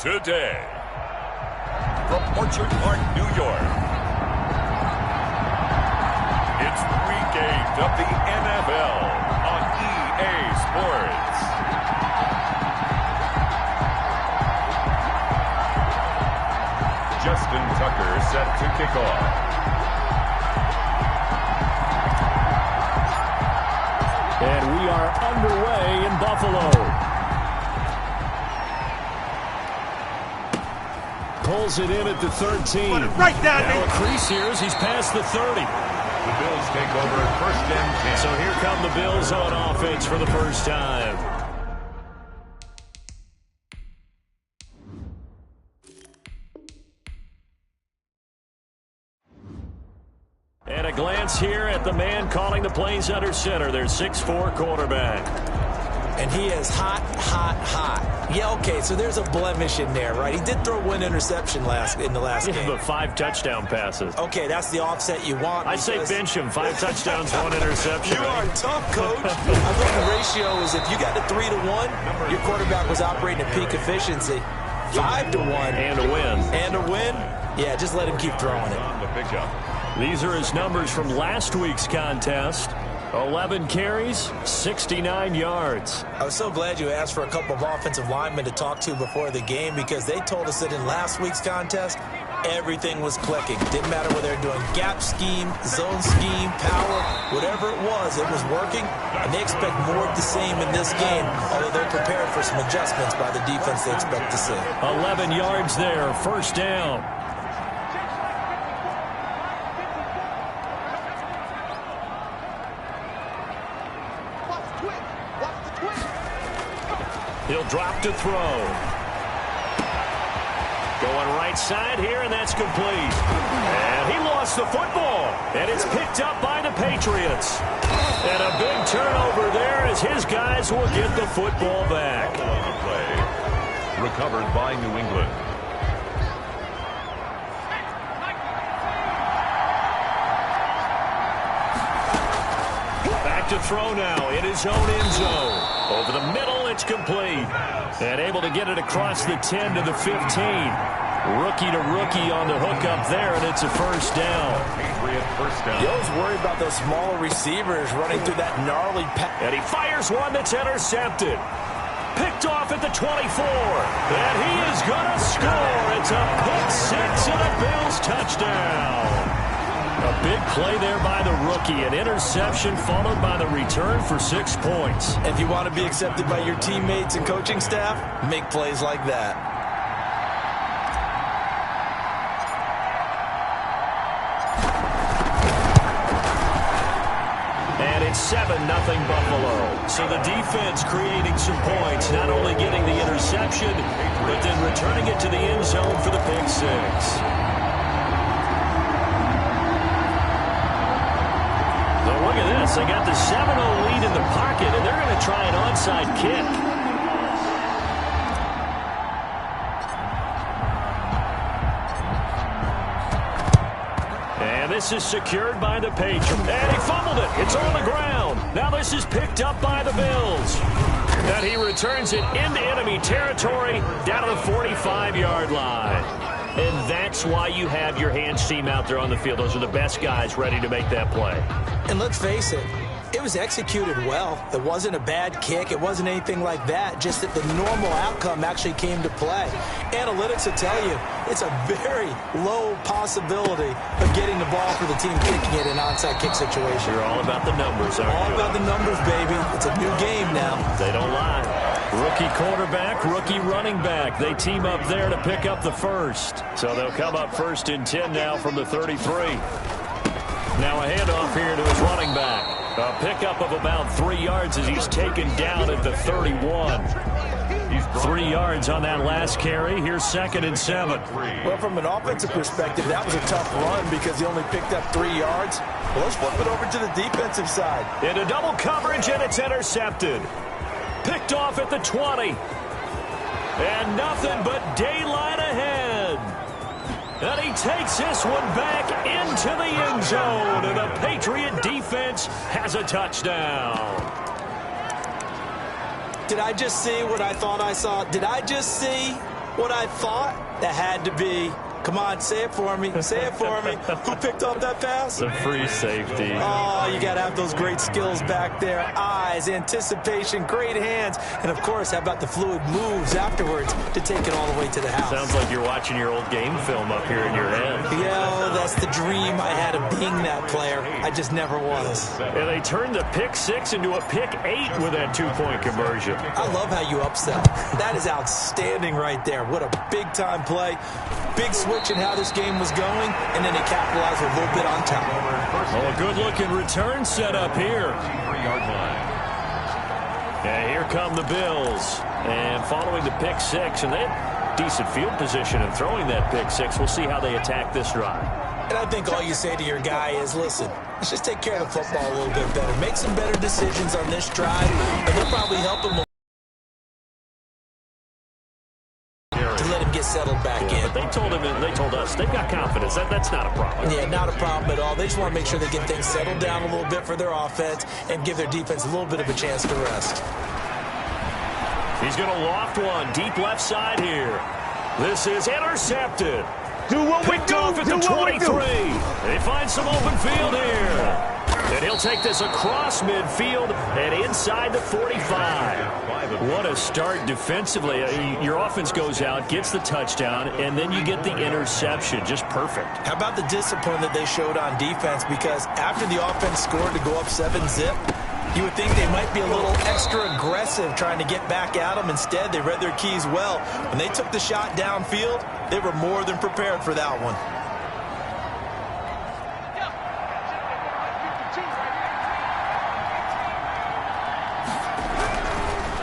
Today, from Orchard Park, New York, it's Week 8 of the NFL on EA Sports. Justin Tucker set to kick off. And we are underway in Buffalo. Pulls it in at the 13. Right now, a crease here as he's past the 30. The Bills take over at 1st and 10. So here come the Bills on offense for the first time. And a glance here at the man calling the plays under center. Their 6'4" quarterback. And he is hot, hot, hot. Yeah, okay, so there's a blemish in there, right? He did throw one interception in the last game. But 5 touchdown passes. Okay, that's the offset you want. I say bench him. 5 touchdowns, 1 interception. You are tough, Coach. I think the ratio is if you got a 3-to-1, your quarterback was operating at peak efficiency. 5-to-1. And a win. And a win? Yeah, just let him keep throwing it. On the pickup. These are his numbers from last week's contest. 11 carries, 69 yards. I was so glad you asked for a couple of offensive linemen to talk to before the game because they told us that in last week's contest, everything was clicking. Didn't matter whether they're doing gap scheme, zone scheme, power, whatever it was working. And they expect more of the same in this game, although they're prepared for some adjustments by the defense they expect to see. 11 yards there, first down. He'll drop to throw. Going right side here, and that's complete. And he lost the football, and it's picked up by the Patriots. And a big turnover there as his guys will get the football back. Play recovered by New England. Back to throw now in his own end zone. Over the middle, it's complete. And able to get it across the 10 to the 15. Rookie to rookie on the hook up there, and it's a first down. Patriot first down. You always worry about those smaller receivers running through that gnarly pass. And he fires one that's intercepted. Picked off at the 24. And he is going to score. It's a pick six and a Bills touchdown. A big play there by the rookie. An interception followed by the return for 6 points. If you want to be accepted by your teammates and coaching staff, make plays like that. And it's 7-0 Buffalo. So the defense creating some points, not only getting the interception, but then returning it to the end zone for the pick six. Look at this. They got the 7-0 lead in the pocket, and they're going to try an onside kick. this is secured by the Patriots. And he fumbled it. It's on the ground. Now this is picked up by the Bills. And he returns it into enemy territory down to the 45-yard line. And that's why you have your hands team out there on the field. Those are the best guys ready to make that play. And let's face it, it was executed well. It wasn't a bad kick. It wasn't anything like that. Just that the normal outcome actually came to play. Analytics will tell you it's a very low possibility of getting the ball for the team kicking it in an onside kick situation. You're all about the numbers, aren't you? All about the numbers, baby. It's a new game now. They don't lie. Rookie quarterback, rookie running back. They team up there to pick up the first. So they'll come up 1st and 10 now from the 33. Now a handoff here to his running back. A pickup of about 3 yards as he's taken down at the 31. 3 yards on that last carry. Here's 2nd and 7. Well, from an offensive perspective, that was a tough run because he only picked up 3 yards. Well, let's flip it over to the defensive side. Into double coverage, and it's intercepted. Picked off at the 20. And nothing but daylight ahead. And he takes this one back into the end zone. And the Patriot defense has a touchdown. Did I just see what I thought I saw? Did I just see what I thought? That had to be. Come on, say it for me. Say it for me. Who picked up that pass? The free safety. Oh, you got to have those great skills back there. Eyes, anticipation, great hands. And, of course, how about the fluid moves afterwards to take it all the way to the house? Sounds like you're watching your old game film up here in your head. Yeah, that's the dream I had of being that player. I just never was. And they turned the pick 6 into a pick 8 with that 2-point conversion. I love how you upsell. That is outstanding right there. What a big-time play. Big switch in how this game was going, and then they capitalized a little bit on top. Oh, a good-looking return set up here. And here come the Bills. And following the pick 6, and they had decent field position in throwing that pick 6. We'll see how they attack this drive. And I think all you say to your guy is, listen, let's just take care of the football a little bit better. Make some better decisions on this drive, and they'll probably help him to let him get settled back in. But they told him, and they told us, they've got confidence. That's not a problem. Yeah, not a problem at all. They just want to make sure they get things settled down a little bit for their offense and give their defense a little bit of a chance to rest. He's going to loft one deep left side here. This is intercepted. Do what we Picked do. off at the 23. They find some open field here. And he'll take this across midfield and inside the 45. What a start defensively. Your offense goes out, gets the touchdown, and then you get the interception. Just perfect. How about the discipline that they showed on defense? Because after the offense scored to go up 7-zip, you would think they might be a little extra aggressive trying to get back at them. Instead, they read their keys well. When they took the shot downfield, they were more than prepared for that one.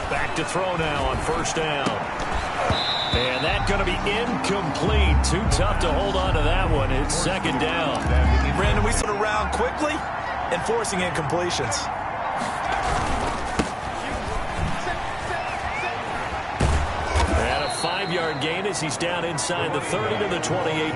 Back to throw now on 1st down. And that's going to be incomplete. Too tough to hold on to that one. It's 2nd down. Brandon, we sort around quickly and forcing incompletions. And a 5-yard gain as he's down inside the 30 to the 28.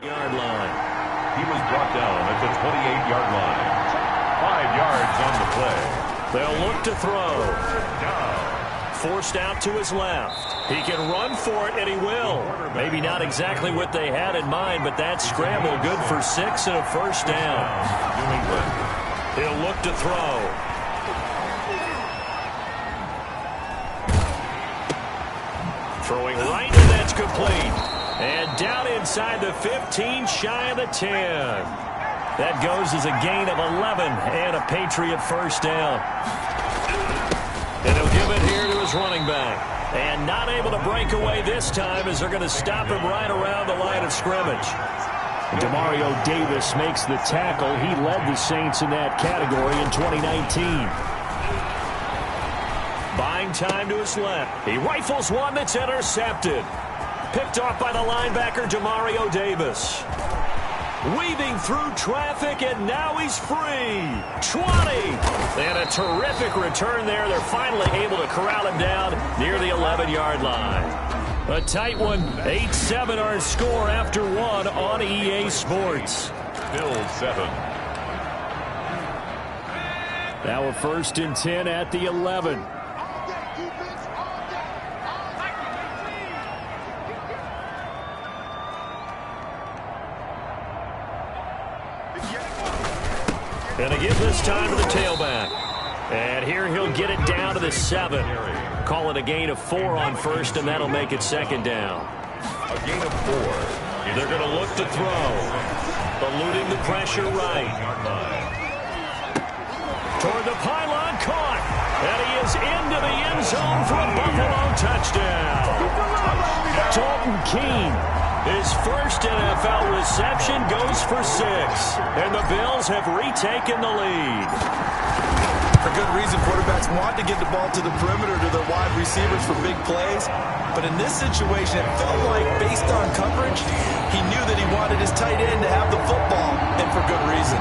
Yard line. He was brought down at the 28-yard line. 5 yards on the play. They'll look to throw. Forced out to his left. He can run for it, and he will. Maybe not exactly what they had in mind, but that scramble good for 6 and a first down. New England. He'll look to throw. Throwing right, and that's complete. And down inside the 15, shy of the 10. That goes as a gain of 11 and a Patriot first down. And he'll give it here to his running back. And not able to break away this time as they're going to stop him right around the line of scrimmage. Demario Davis makes the tackle. He led the Saints in that category in 2019. Buying time to his left. He rifles one that's intercepted. Picked off by the linebacker, Demario Davis. Weaving through traffic, and now he's free. 20. And a terrific return there. They're finally able to corral him down near the 11-yard line. A tight one. 8-7 our score after one on EA Sports. Bills 7. Now a 1st and 10 at the 11. And a give this time to the tailback. And here he'll get it down to the 7. Call it a gain of 4 on 1st, and that'll make it 2nd down. A gain of 4. They're going to look to throw. Eluding the pressure right. Toward the pylon, caught. And he is into the end zone for a Buffalo touchdown. Dalton Keene. His first NFL reception goes for 6. And the Bills have retaken the lead. For good reason, quarterbacks want to get the ball to the perimeter to their wide receivers for big plays. But in this situation, it felt like, based on coverage, he knew that he wanted his tight end to have the football, and for good reason.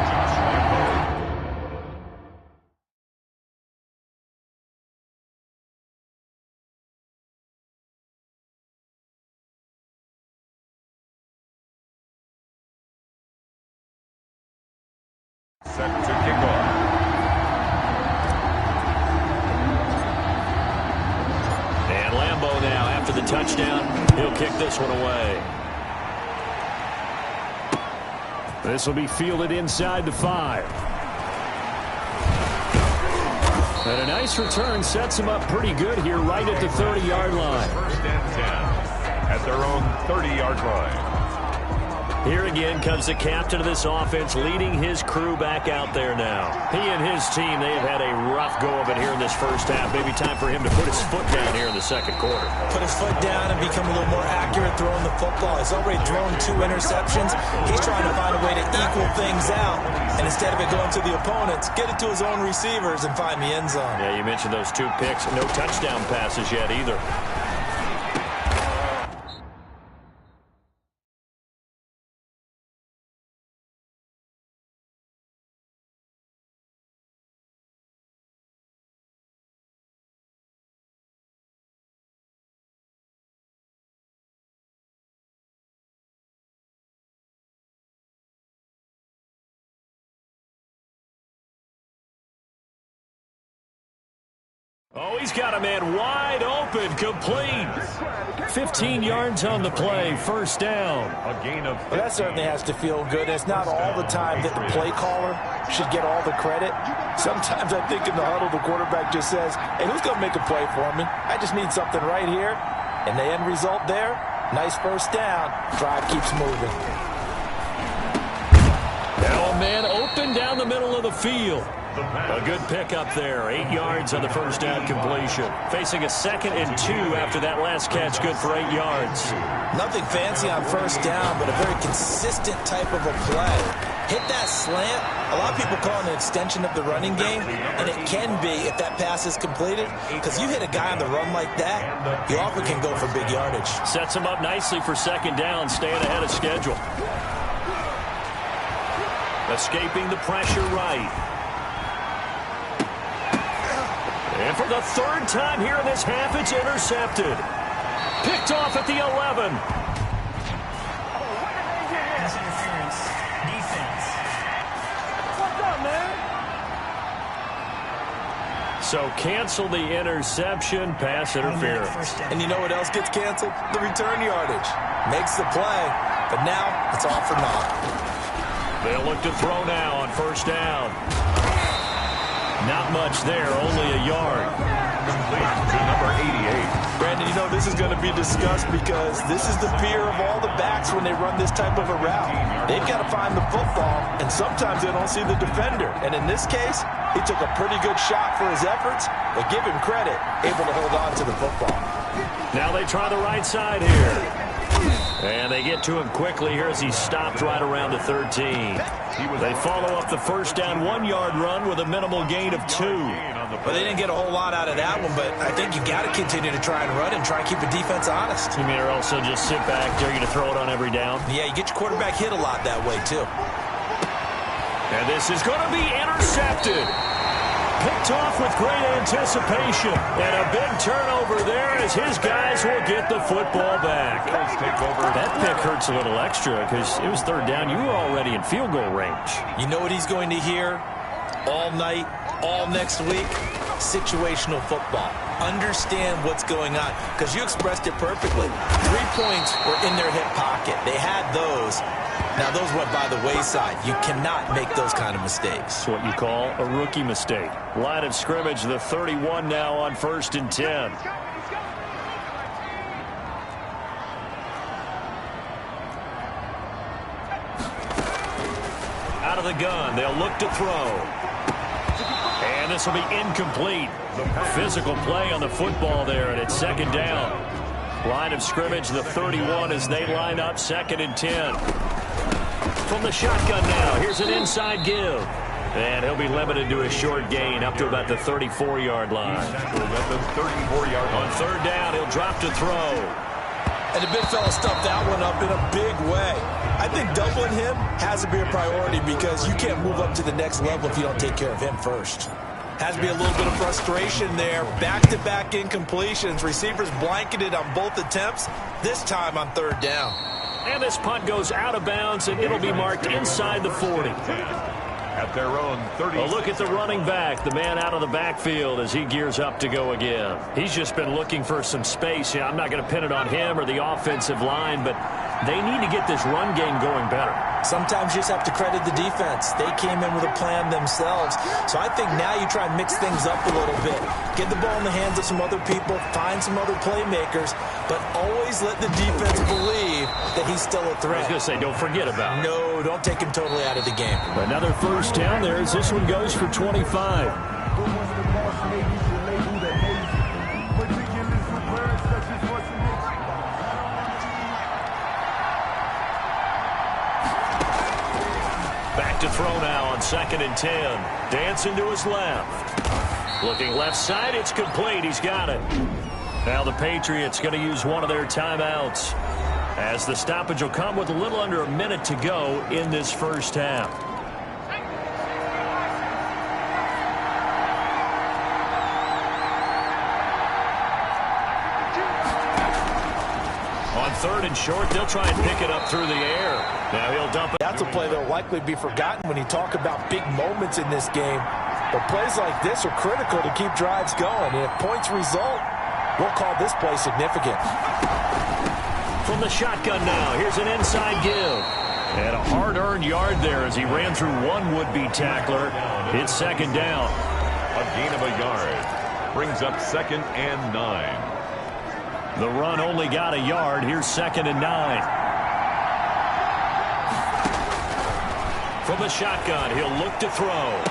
Set to kick off. And Lambeau now, after the touchdown, he'll kick this one away. This will be fielded inside the 5. And a nice return sets him up pretty good here right at the 30-yard line. 1st and 10 at their own 30-yard line. Here again comes the captain of this offense, leading his crew back out there now. He and his team, they have had a rough go of it here in this first half. Maybe time for him to put his foot down here in the 2nd quarter. Put his foot down and become a little more accurate throwing the football. He's already thrown 2 interceptions. He's trying to find a way to equal things out. And instead of it going to the opponents, get it to his own receivers and find the end zone. Yeah, you mentioned those 2 picks. No touchdown passes yet either. Oh, he's got a man wide open, complete. 15 yards on the play, 1st down. A gain of 15. Well, that certainly has to feel good. It's not all the time that the play caller should get all the credit. Sometimes I think in the huddle, the quarterback just says, hey, who's going to make a play for me? I just need something right here. And the end result there, nice 1st down. Drive keeps moving. Oh, man, open down the middle of the field. A good pickup there. 8 yards on the 1st down completion. Facing a 2nd and 2 after that last catch. Good for 8 yards. Nothing fancy on 1st down, but a very consistent type of a play. Hit that slant. A lot of people call it an extension of the running game, and it can be if that pass is completed, because you hit a guy on the run like that, you often can go for big yardage. Sets him up nicely for 2nd down, staying ahead of schedule. Escaping the pressure right. And for the 3rd time here in this half, it's intercepted. Picked off at the 11. pass interference. Defense. What's up, man? So cancel the interception, pass interference. First down. And you know what else gets canceled? The return yardage. Makes the play, but now it's all for naught. They'll look to throw now on first down. Not much there, only a yard. Complete to number 88. Brandon, you know this is going to be discussed because this is the fear of all the backs when they run this type of a route. They've got to find the football, and sometimes they don't see the defender. And in this case, he took a pretty good shot for his efforts, but give him credit, able to hold on to the football. Now they try the right side here. And they get to him quickly here as he stopped right around the 13. They follow up the first down 1-yard run with a minimal gain of 2. Well, they didn't get a whole lot out of that one, but I think you got to continue to try and run and try and keep the defense honest. You mean or else they'll just sit back, dare you to throw it on every down? Yeah, you get your quarterback hit a lot that way, too. And this is going to be intercepted. Picked off with great anticipation. And a big turnover there as his guys will get the football back. That pick hurts a little extra because it was third down. You were already in field goal range. You know what he's going to hear all night, all next week? Situational football. Understand what's going on because you expressed it perfectly. 3 points were in their hip pocket. They had those. Now, those went by the wayside. You cannot make those kind of mistakes. It's what you call a rookie mistake. Line of scrimmage, the 31 now on 1st and 10. Out of the gun, they'll look to throw. And this will be incomplete. Physical play on the football there, and it's 2nd down. Line of scrimmage, the 31 as they line up 2nd and 10. From the shotgun now, here's an inside give. And he'll be limited to a short gain up to about the 34-yard line. At the 34-yard line. On 3rd down, he'll drop to throw. And the big fella stuffed that one up in a big way. I think doubling him has to be a priority because you can't move up to the next level if you don't take care of him first. Has to be a little bit of frustration there. Back-to-back incompletions. Receivers blanketed on both attempts, this time on 3rd down. And this punt goes out of bounds, and it'll be marked inside the 40. At their own 30. A look at the running back, the man out of the backfield as he gears up to go again. He's just been looking for some space. Yeah, I'm not going to pin it on him or the offensive line, but they need to get this run game going better. Sometimes you just have to credit the defense. They came in with a plan themselves. So I think now you try and mix things up a little bit. Get the ball in the hands of some other people, find some other playmakers, but always let the defense believe that he's still a threat. I was going to say, don't forget about it. No, don't take him totally out of the game. Another first down there as this one goes for 25. Back to throw now on 2nd and 10. Dancing to his left. Looking left side, it's complete. He's got it. Now the Patriots going to use one of their timeouts as the stoppage will come with a little under a minute to go in this first half. On 3rd and short, they'll try and pick it up through the air. Now he'll dump it. That's a play that will likely be forgotten when you talk about big moments in this game. But plays like this are critical to keep drives going. And if points result, we'll call this play significant. From the shotgun now, here's an inside give. And a hard-earned yard there as he ran through one would-be tackler. It's 2nd down. A gain of a yard. Brings up 2nd and 9. The run only got a yard. Here's 2nd and 9. From the shotgun, he'll look to throw.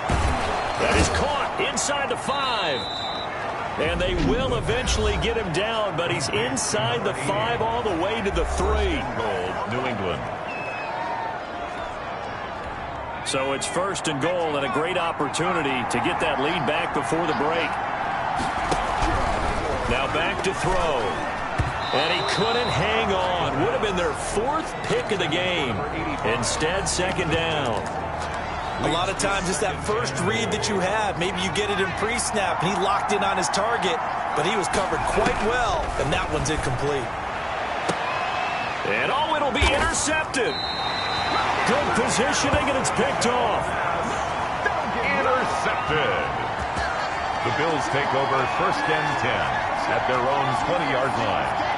That is caught inside the 5. And they will eventually get him down, but he's inside the 5 all the way to the 3. Goal, New England. So it's 1st and goal and a great opportunity to get that lead back before the break. Now back to throw. And he couldn't hang on. Would have been their 4th pick of the game. Instead, 2nd down. A lot of times it's that first read that you have. Maybe you get it in pre-snap, and he locked in on his target, but he was covered quite well, and that one's incomplete. And it'll be intercepted. Good positioning, and it's picked off. Intercepted. The Bills take over 1st and 10 at their own 20-yard line.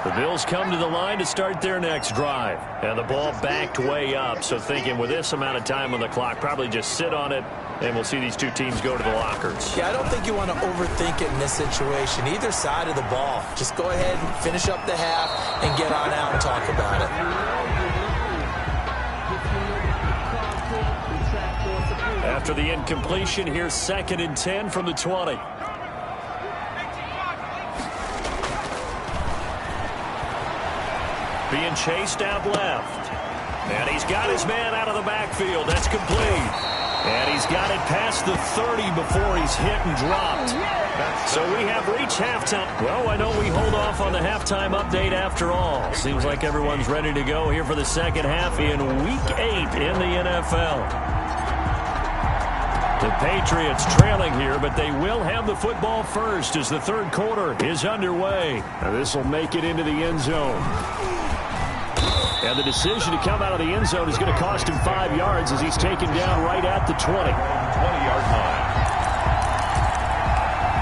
The Bills come to the line to start their next drive. And the ball backed way up, so thinking with this amount of time on the clock, probably just sit on it, and we'll see these two teams go to the lockers. Yeah, I don't think you want to overthink it in this situation. Either side of the ball. Just go ahead and finish up the half and get on out and talk about it. After the incompletion, here's 2nd and 10 from the 20. Being chased out left. And he's got his man out of the backfield. That's complete. And he's got it past the 30 before he's hit and dropped. So we have reached halftime. Well, why don't we hold off on the halftime update after all? Seems like everyone's ready to go here for the second half in Week 8 in the NFL. The Patriots trailing here, but they will have the football first as the third quarter is underway. Now this will make it into the end zone. And the decision to come out of the end zone is going to cost him 5 yards as he's taken down right at the 20. 20-yard line.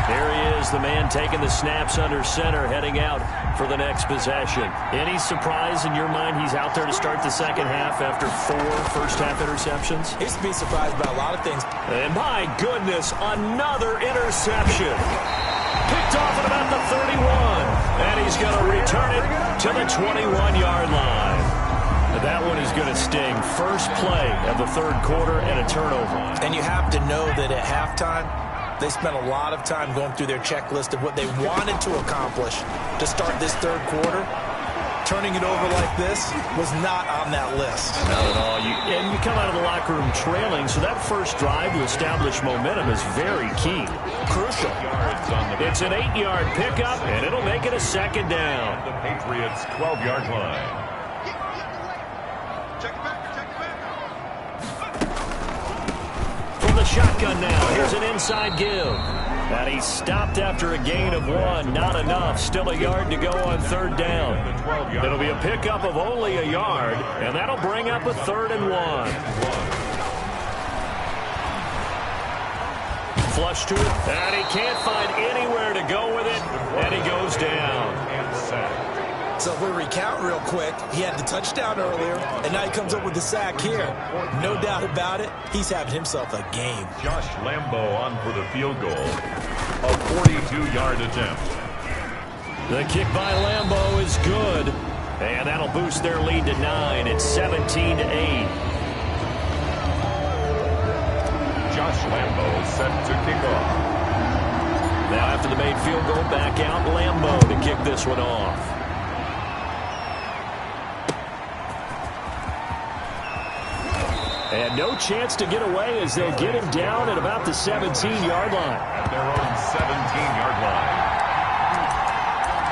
There he is, the man taking the snaps under center, heading out for the next possession. Any surprise in your mind he's out there to start the second half after 4 first-half interceptions? He used to be surprised by a lot of things. And my goodness, another interception. Picked off at about the 31. And he's going to return it to the 21-yard line. That one is going to sting. First play of the third quarter and a turnover. And you have to know that at halftime, they spent a lot of time going through their checklist of what they wanted to accomplish to start this third quarter. Turning it over like this was not on that list. Not at all. And you come out of the locker room trailing, so that first drive to establish momentum is very key. Crucial. It's an 8-yard pickup, and it'll make it a second down. The Patriots' 12-yard line. From the shotgun now, here's an inside give. And he's stopped after a gain of 1. Not enough. Still a yard to go on third down. It'll be a pickup of only a yard, and that'll bring up a 3rd and 1. Flush to it, and he can't find anywhere to go with it, and he goes down. So if we recount real quick, he had the touchdown earlier, and now he comes up with the sack here. No doubt about it, he's having himself a game. Josh Lambo on for the field goal. A 42-yard attempt. The kick by Lambo is good, and that'll boost their lead to 9. It's 17-8. Josh Lambo set to kick off. Now after the made field goal, back out Lambo to kick this one off. And no chance to get away as they'll get him down at about the 17-yard line. At their own 17-yard line.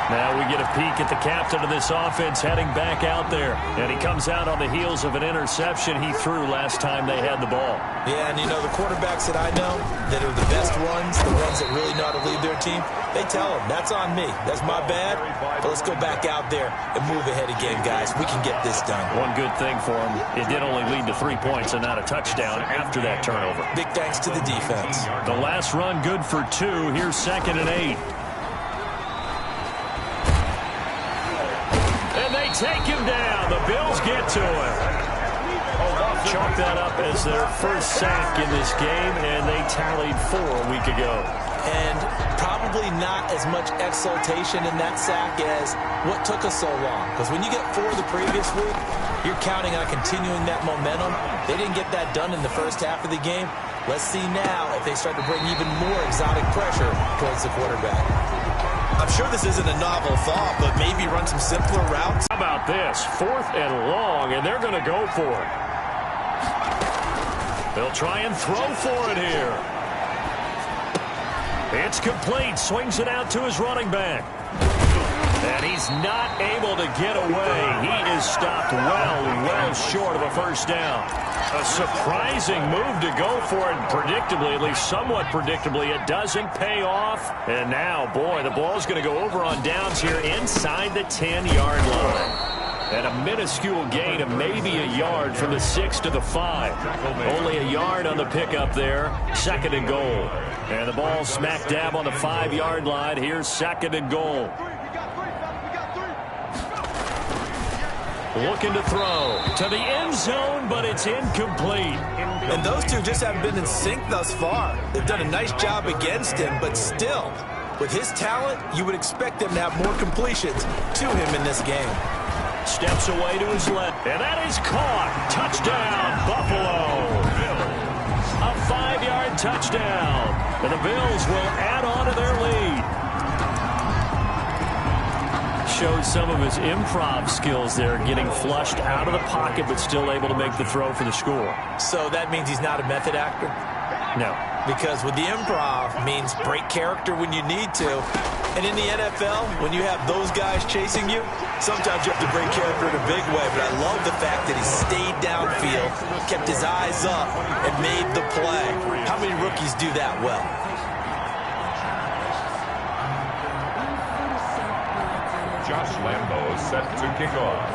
Now we get a peek at the captain of this offense heading back out there. And he comes out on the heels of an interception he threw last time they had the ball. Yeah, and you know, the quarterbacks that I know that are the best ones, the ones that really know how to lead their team, they tell them, that's on me. That's my bad. But let's go back out there and move ahead again, guys. We can get this done. One good thing for him, it did only lead to 3 points and not a touchdown after that turnover. Big thanks to the defense. The last run good for 2. Here's 2nd and 8. And they take him down. The Bills get to him. Chalk that up as their first sack in this game, and they tallied 4 a week ago. And probably not as much exultation in that sack as what took us so long. Because when you get 4 the previous week, you're counting on continuing that momentum. They didn't get that done in the first half of the game. Let's see now if they start to bring even more exotic pressure towards the quarterback. I'm sure this isn't a novel thought, but maybe run some simpler routes. How about this? 4th and long, and they're going to go for it. They'll try and throw for it here. It's complete. Swings it out to his running back. And he's not able to get away. He is stopped well short of a first down. A surprising move to go for it, predictably, at least somewhat predictably. It doesn't pay off. And now, boy, the ball's going to go over on downs here inside the 10-yard line. And a minuscule gain of maybe a yard from the 6 to the 5. Only a yard on the pickup there. 2nd and goal. And the ball smack dab on the 5-yard line. Here's 2nd and goal. Looking to throw to the end zone, but it's incomplete. And those two just haven't been in sync thus far. They've done a nice job against him, but still, with his talent, you would expect them to have more completions to him in this game. Steps away to his left, and that is caught. Touchdown, Buffalo. A 5-yard touchdown, and the Bills will add on to their lead. Showed some of his improv skills there, getting flushed out of the pocket, but still able to make the throw for the score. So that means he's not a method actor? No. Because with the improv means break character when you need to. And in the NFL, when you have those guys chasing you, sometimes you have to break character in a big way. But I love the fact that he stayed downfield, kept his eyes up, and made the play. How many rookies do that well? Josh Lambo set to kick off.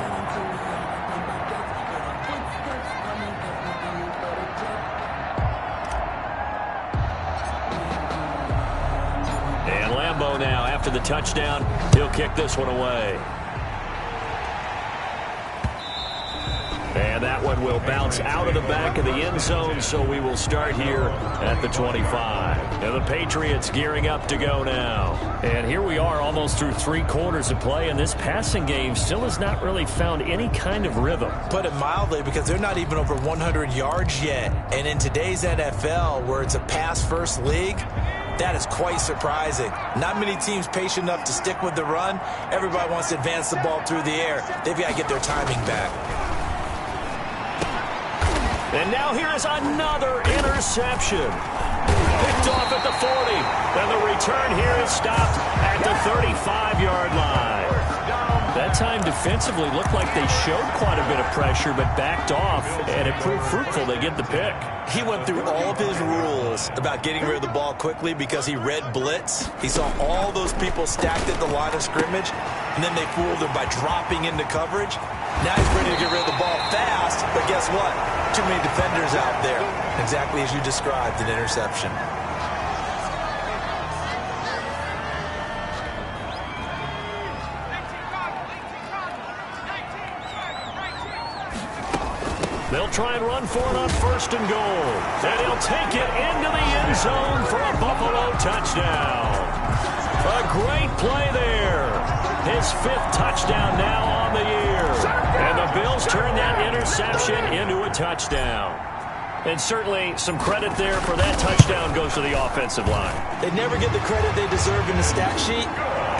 And Lambo now, after the touchdown, he'll kick this one away. And that one will bounce out of the back of the end zone, so we will start here at the 25. And the Patriots gearing up to go now. And here we are almost through 3 quarters of play, and this passing game still has not really found any kind of rhythm. Put it mildly, because they're not even over 100 yards yet. And in today's NFL, where it's a pass-first league, that is quite surprising. Not many teams patient enough to stick with the run. Everybody wants to advance the ball through the air. They've got to get their timing back. And now here is another interception. Picked off at the 40. And the return here is stopped at the 35-yard line. That time defensively looked like they showed quite a bit of pressure but backed off, and it proved fruitful. They get the pick. He went through all of his rules about getting rid of the ball quickly because he read blitz. He saw all those people stacked at the line of scrimmage, and then they fooled him by dropping into coverage. Now he's ready to get rid of the ball fast, but guess what? Too many defenders out there. Exactly as you described, an interception. They'll try and run for it on 1st and goal. And he'll take it into the end zone for a Buffalo touchdown. A great play there. His 5th touchdown now on the year. And the Bills turn that interception into a touchdown. And certainly some credit there for that touchdown goes to the offensive line. They never get the credit they deserve in the stat sheet,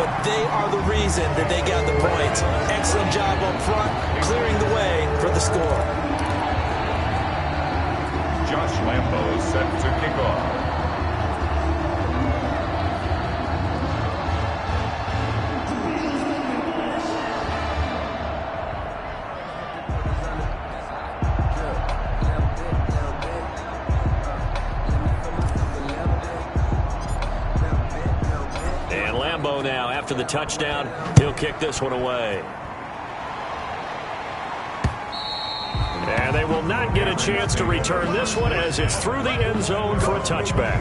but they are the reason that they got the points. Excellent job up front, clearing the way for the score. Josh Lambo set to kick off. And Lambo now, after the touchdown, he'll kick this one away. And they will not get a chance to return this one as it's through the end zone for a touchback.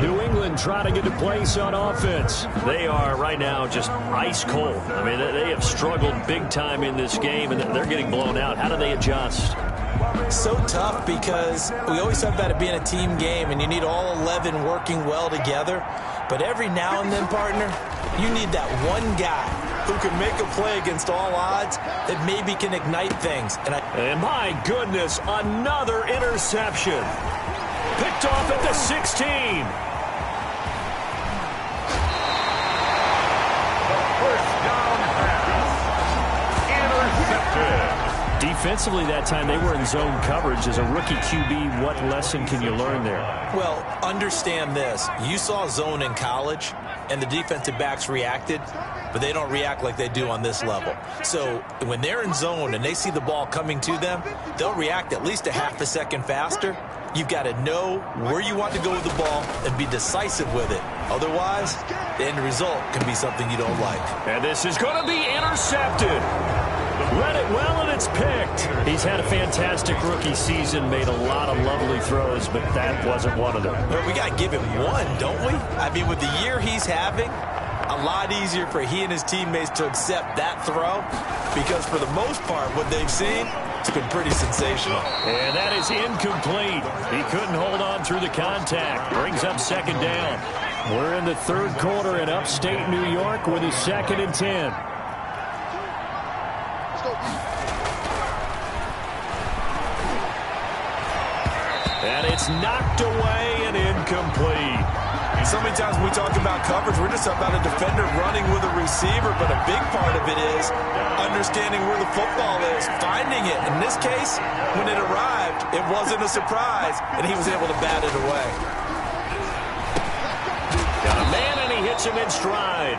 New England trying to get a place on offense. They are right now just ice cold. I mean, they have struggled big time in this game, and they're getting blown out. How do they adjust? So tough because we always talk about it being a team game, and you need all 11 working well together. But every now and then, partner, you need that one guy who can make a play against all odds that maybe can ignite things. And my goodness, another interception. Picked off at the 16. First down pass. Intercepted. defensively that time, they were in zone coverage. As a rookie QB, what lesson can you learn there? Well, understand this. You saw zone in college, and the defensive backs reacted, but they don't react like they do on this level. So when they're in zone and they see the ball coming to them, they'll react at least a half a second faster. You've got to know where you want to go with the ball and be decisive with it. Otherwise, the end result can be something you don't like. And this is going to be intercepted. Read it well, and it's picked. He's had a fantastic rookie season, made a lot of lovely throws, but that wasn't one of them. Well, we got to give him one, don't we? I mean, with the year he's having, a lot easier for he and his teammates to accept that throw, because for the most part, what they've seen, it's been pretty sensational. And that is incomplete. He couldn't hold on through the contact. Brings up second down. We're in the third quarter in upstate New York with a 2nd and 10. And it's knocked away and incomplete. So many times when we talk about coverage, we're just about a defender running with a receiver, but a big part of it is understanding where the football is, finding it. In this case, when it arrived, it wasn't a surprise, and he was able to bat it away. Got a man, and he hits him in stride.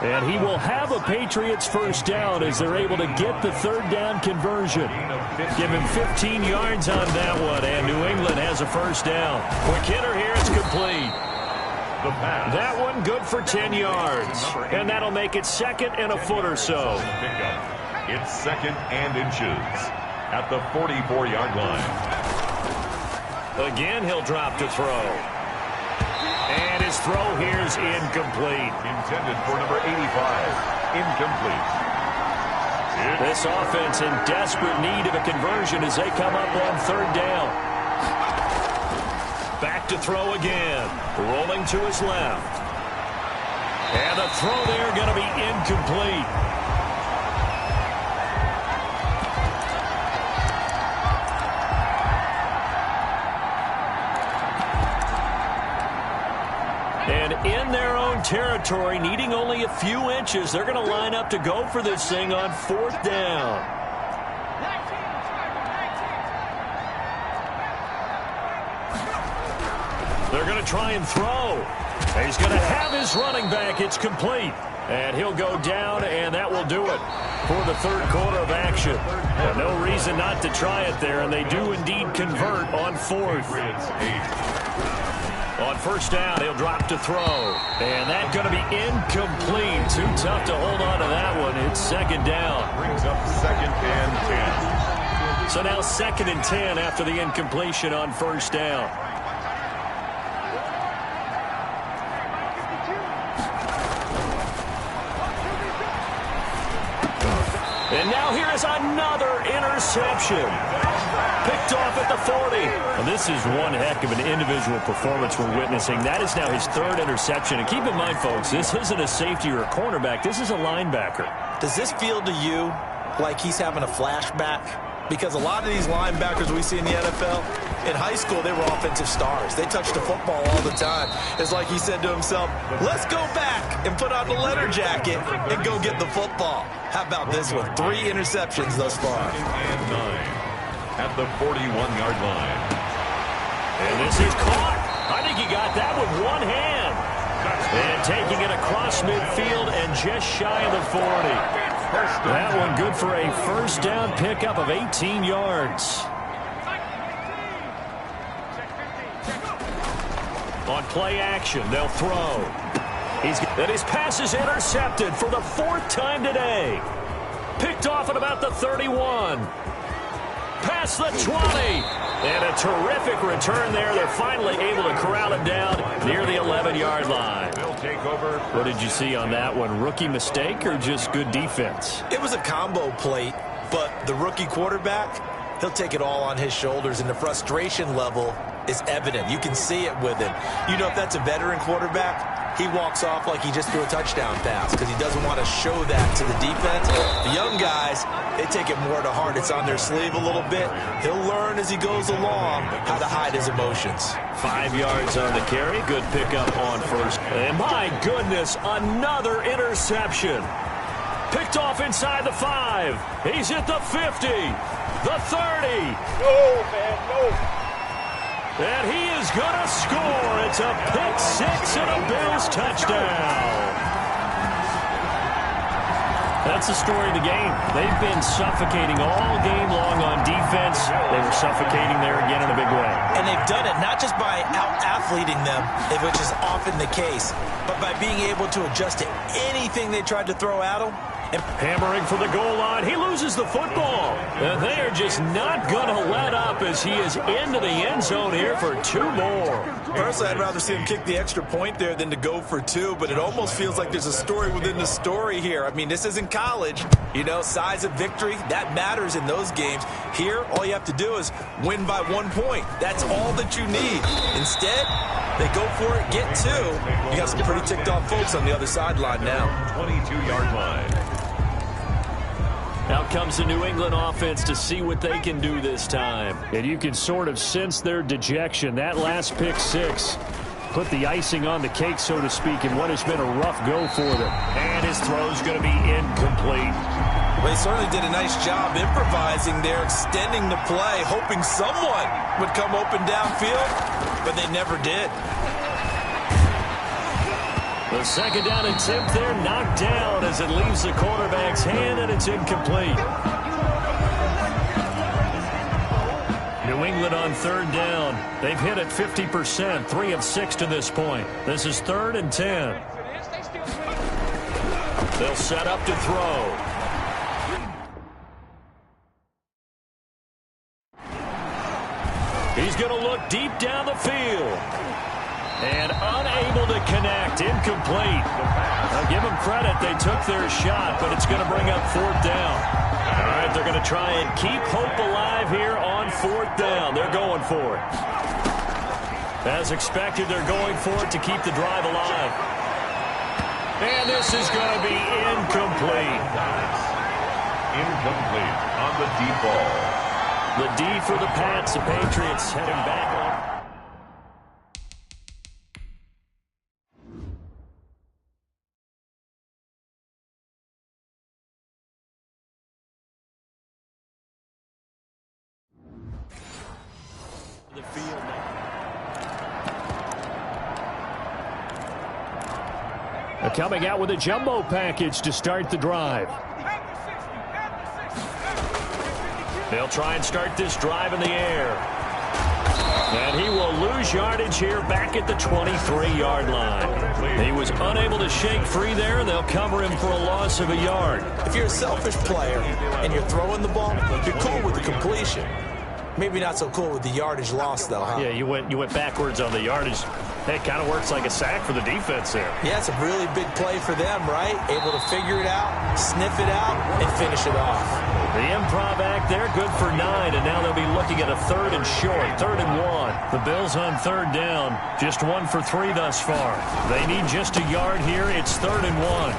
And he will have a Patriots first down as they're able to get the third down conversion. Give him 15 yards on that one, and New England has a first down. Quick hitter here, it's complete. That one good for 10 yards. And that'll make it 2nd and a foot or so. It's 2nd and inches at the 44-yard line. Again, he'll drop to throw. And his throw here's incomplete. Intended for number 85. Incomplete. This offense in desperate need of a conversion as they come up on third down. Back to throw again. Rolling to his left. And the throw there going to be incomplete. And in their own territory, needing only a few inches, they're going to line up to go for this thing on 4th down. They're going to try and throw. He's going to have his running back. It's complete. And he'll go down, and that will do it for the third quarter of action. Well, no reason not to try it there, and they do indeed convert on 4th. On first down, he'll drop to throw. And that's going to be incomplete. Too tough to hold on to that one. It's 2nd down. Brings up 2nd and 10. So now 2nd and 10 after the incompletion on first down. And now here is another interception. Picked off at the 40. Well, this is one heck of an individual performance we're witnessing. That is now his 3rd interception. And keep in mind, folks, this isn't a safety or a cornerback. This is a linebacker. Does this feel to you like he's having a flashback? Because a lot of these linebackers we see in the NFL, in high school, they were offensive stars. They touched the football all the time. It's like he said to himself, let's go back and put on the leather jacket and go get the football. How about this one? 3 interceptions thus far. And 9 at the 41-yard line. And this is caught. I think he got that with one hand. And taking it across midfield and just shy of the 40. That one good for a first down pickup of 18 yards. On play action, they'll throw. And his pass is intercepted for the 4th time today. Picked off at about the 31. Past the 20. And a terrific return there. They're finally able to corral it down near the 11-yard line. They'll take over. What did you see on that one? Rookie mistake or just good defense? It was a combo plate, but the rookie quarterback, he'll take it all on his shoulders, and the frustration level is evident. You can see it with him. You know, if that's a veteran quarterback, he walks off like he just threw a touchdown pass because he doesn't want to show that to the defense. The young guys, they take it more to heart. It's on their sleeve a little bit. He'll learn as he goes along how to hide his emotions. 5 yards on the carry. Good pickup on first. And my goodness, another interception. Picked off inside the 5. He's at the 50. the 30. No, man, no. And he is going to score. It's a pick six and a Bills touchdown. That's the story of the game. They've been suffocating all game long on defense. They were suffocating there again in a big way. And they've done it not just by out-athleting them, which is often the case, but by being able to adjust to anything they tried to throw at them. And hammering for the goal line. He loses the football. And they are just not going to let up as he is into the end zone here for two more. Personally, I'd rather see him kick the extra point there than to go for two, but it almost feels like there's a story within the story here. I mean, this isn't college. You know, size of victory, that matters in those games. Here, all you have to do is win by 1 point. That's all that you need. Instead, they go for it, get two. You got some pretty ticked off folks on the other sideline now. 22-yard line. Out comes the New England offense to see what they can do this time. And you can sort of sense their dejection. That last pick six put the icing on the cake, so to speak, in what has been a rough go for them. And his throw's going to be incomplete. Well, he certainly did a nice job improvising there, extending the play, hoping someone would come open downfield, but they never did. The second down attempt there knocked down as it leaves the quarterback's hand, and it's incomplete. New England on third down. They've hit it 50%, 3 of 6 to this point. This is 3rd and 10. They'll set up to throw. He's going to look deep down the field. And unable to connect, incomplete. I'll give them credit, they took their shot, but it's going to bring up 4th down. All right, they're going to try and keep hope alive here on 4th down. They're going for it. As expected, they're going for it to keep the drive alive. And this is going to be incomplete. Incomplete on the deep ball. The D for the Pats, the Patriots heading back on. The field now. Coming out with a jumbo package to start the drive. They'll try and start this drive in the air. And he will lose yardage here back at the 23-yard line. He was unable to shake free there. They'll cover him for a loss of a yard. if you're a selfish player and you're throwing the ball, you're cool with the completion. Maybe not so cool with the yardage loss, though, huh? Yeah, you went backwards on the yardage. Hey, it kind of works like a sack for the defense there. Yeah, it's a really big play for them, right? Able to figure it out, sniff it out, and finish it off. The improv act there, good for 9, and now they'll be looking at a 3rd and short, 3rd and 1. The Bills on 3rd down, just 1 for 3 thus far. They need just a yard here. It's 3rd and 1.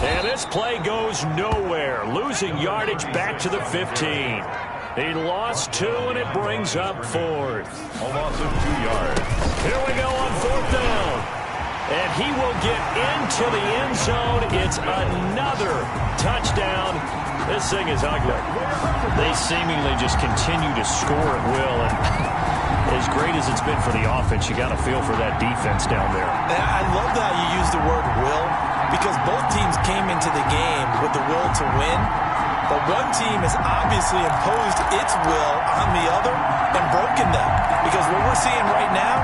And this play goes nowhere, losing yardage back to the 15. He lost 2, and it brings up 4th. A loss of 2 yards. Here we go on 4th down. And he will get into the end zone. It's another touchdown. This thing is ugly. They seemingly just continue to score at will. And as great as it's been for the offense, you got to feel for that defense down there. I love that you use the word will, because both teams came into the game with the will to win. But one team has obviously imposed its will on the other and broken them. Because what we're seeing right now,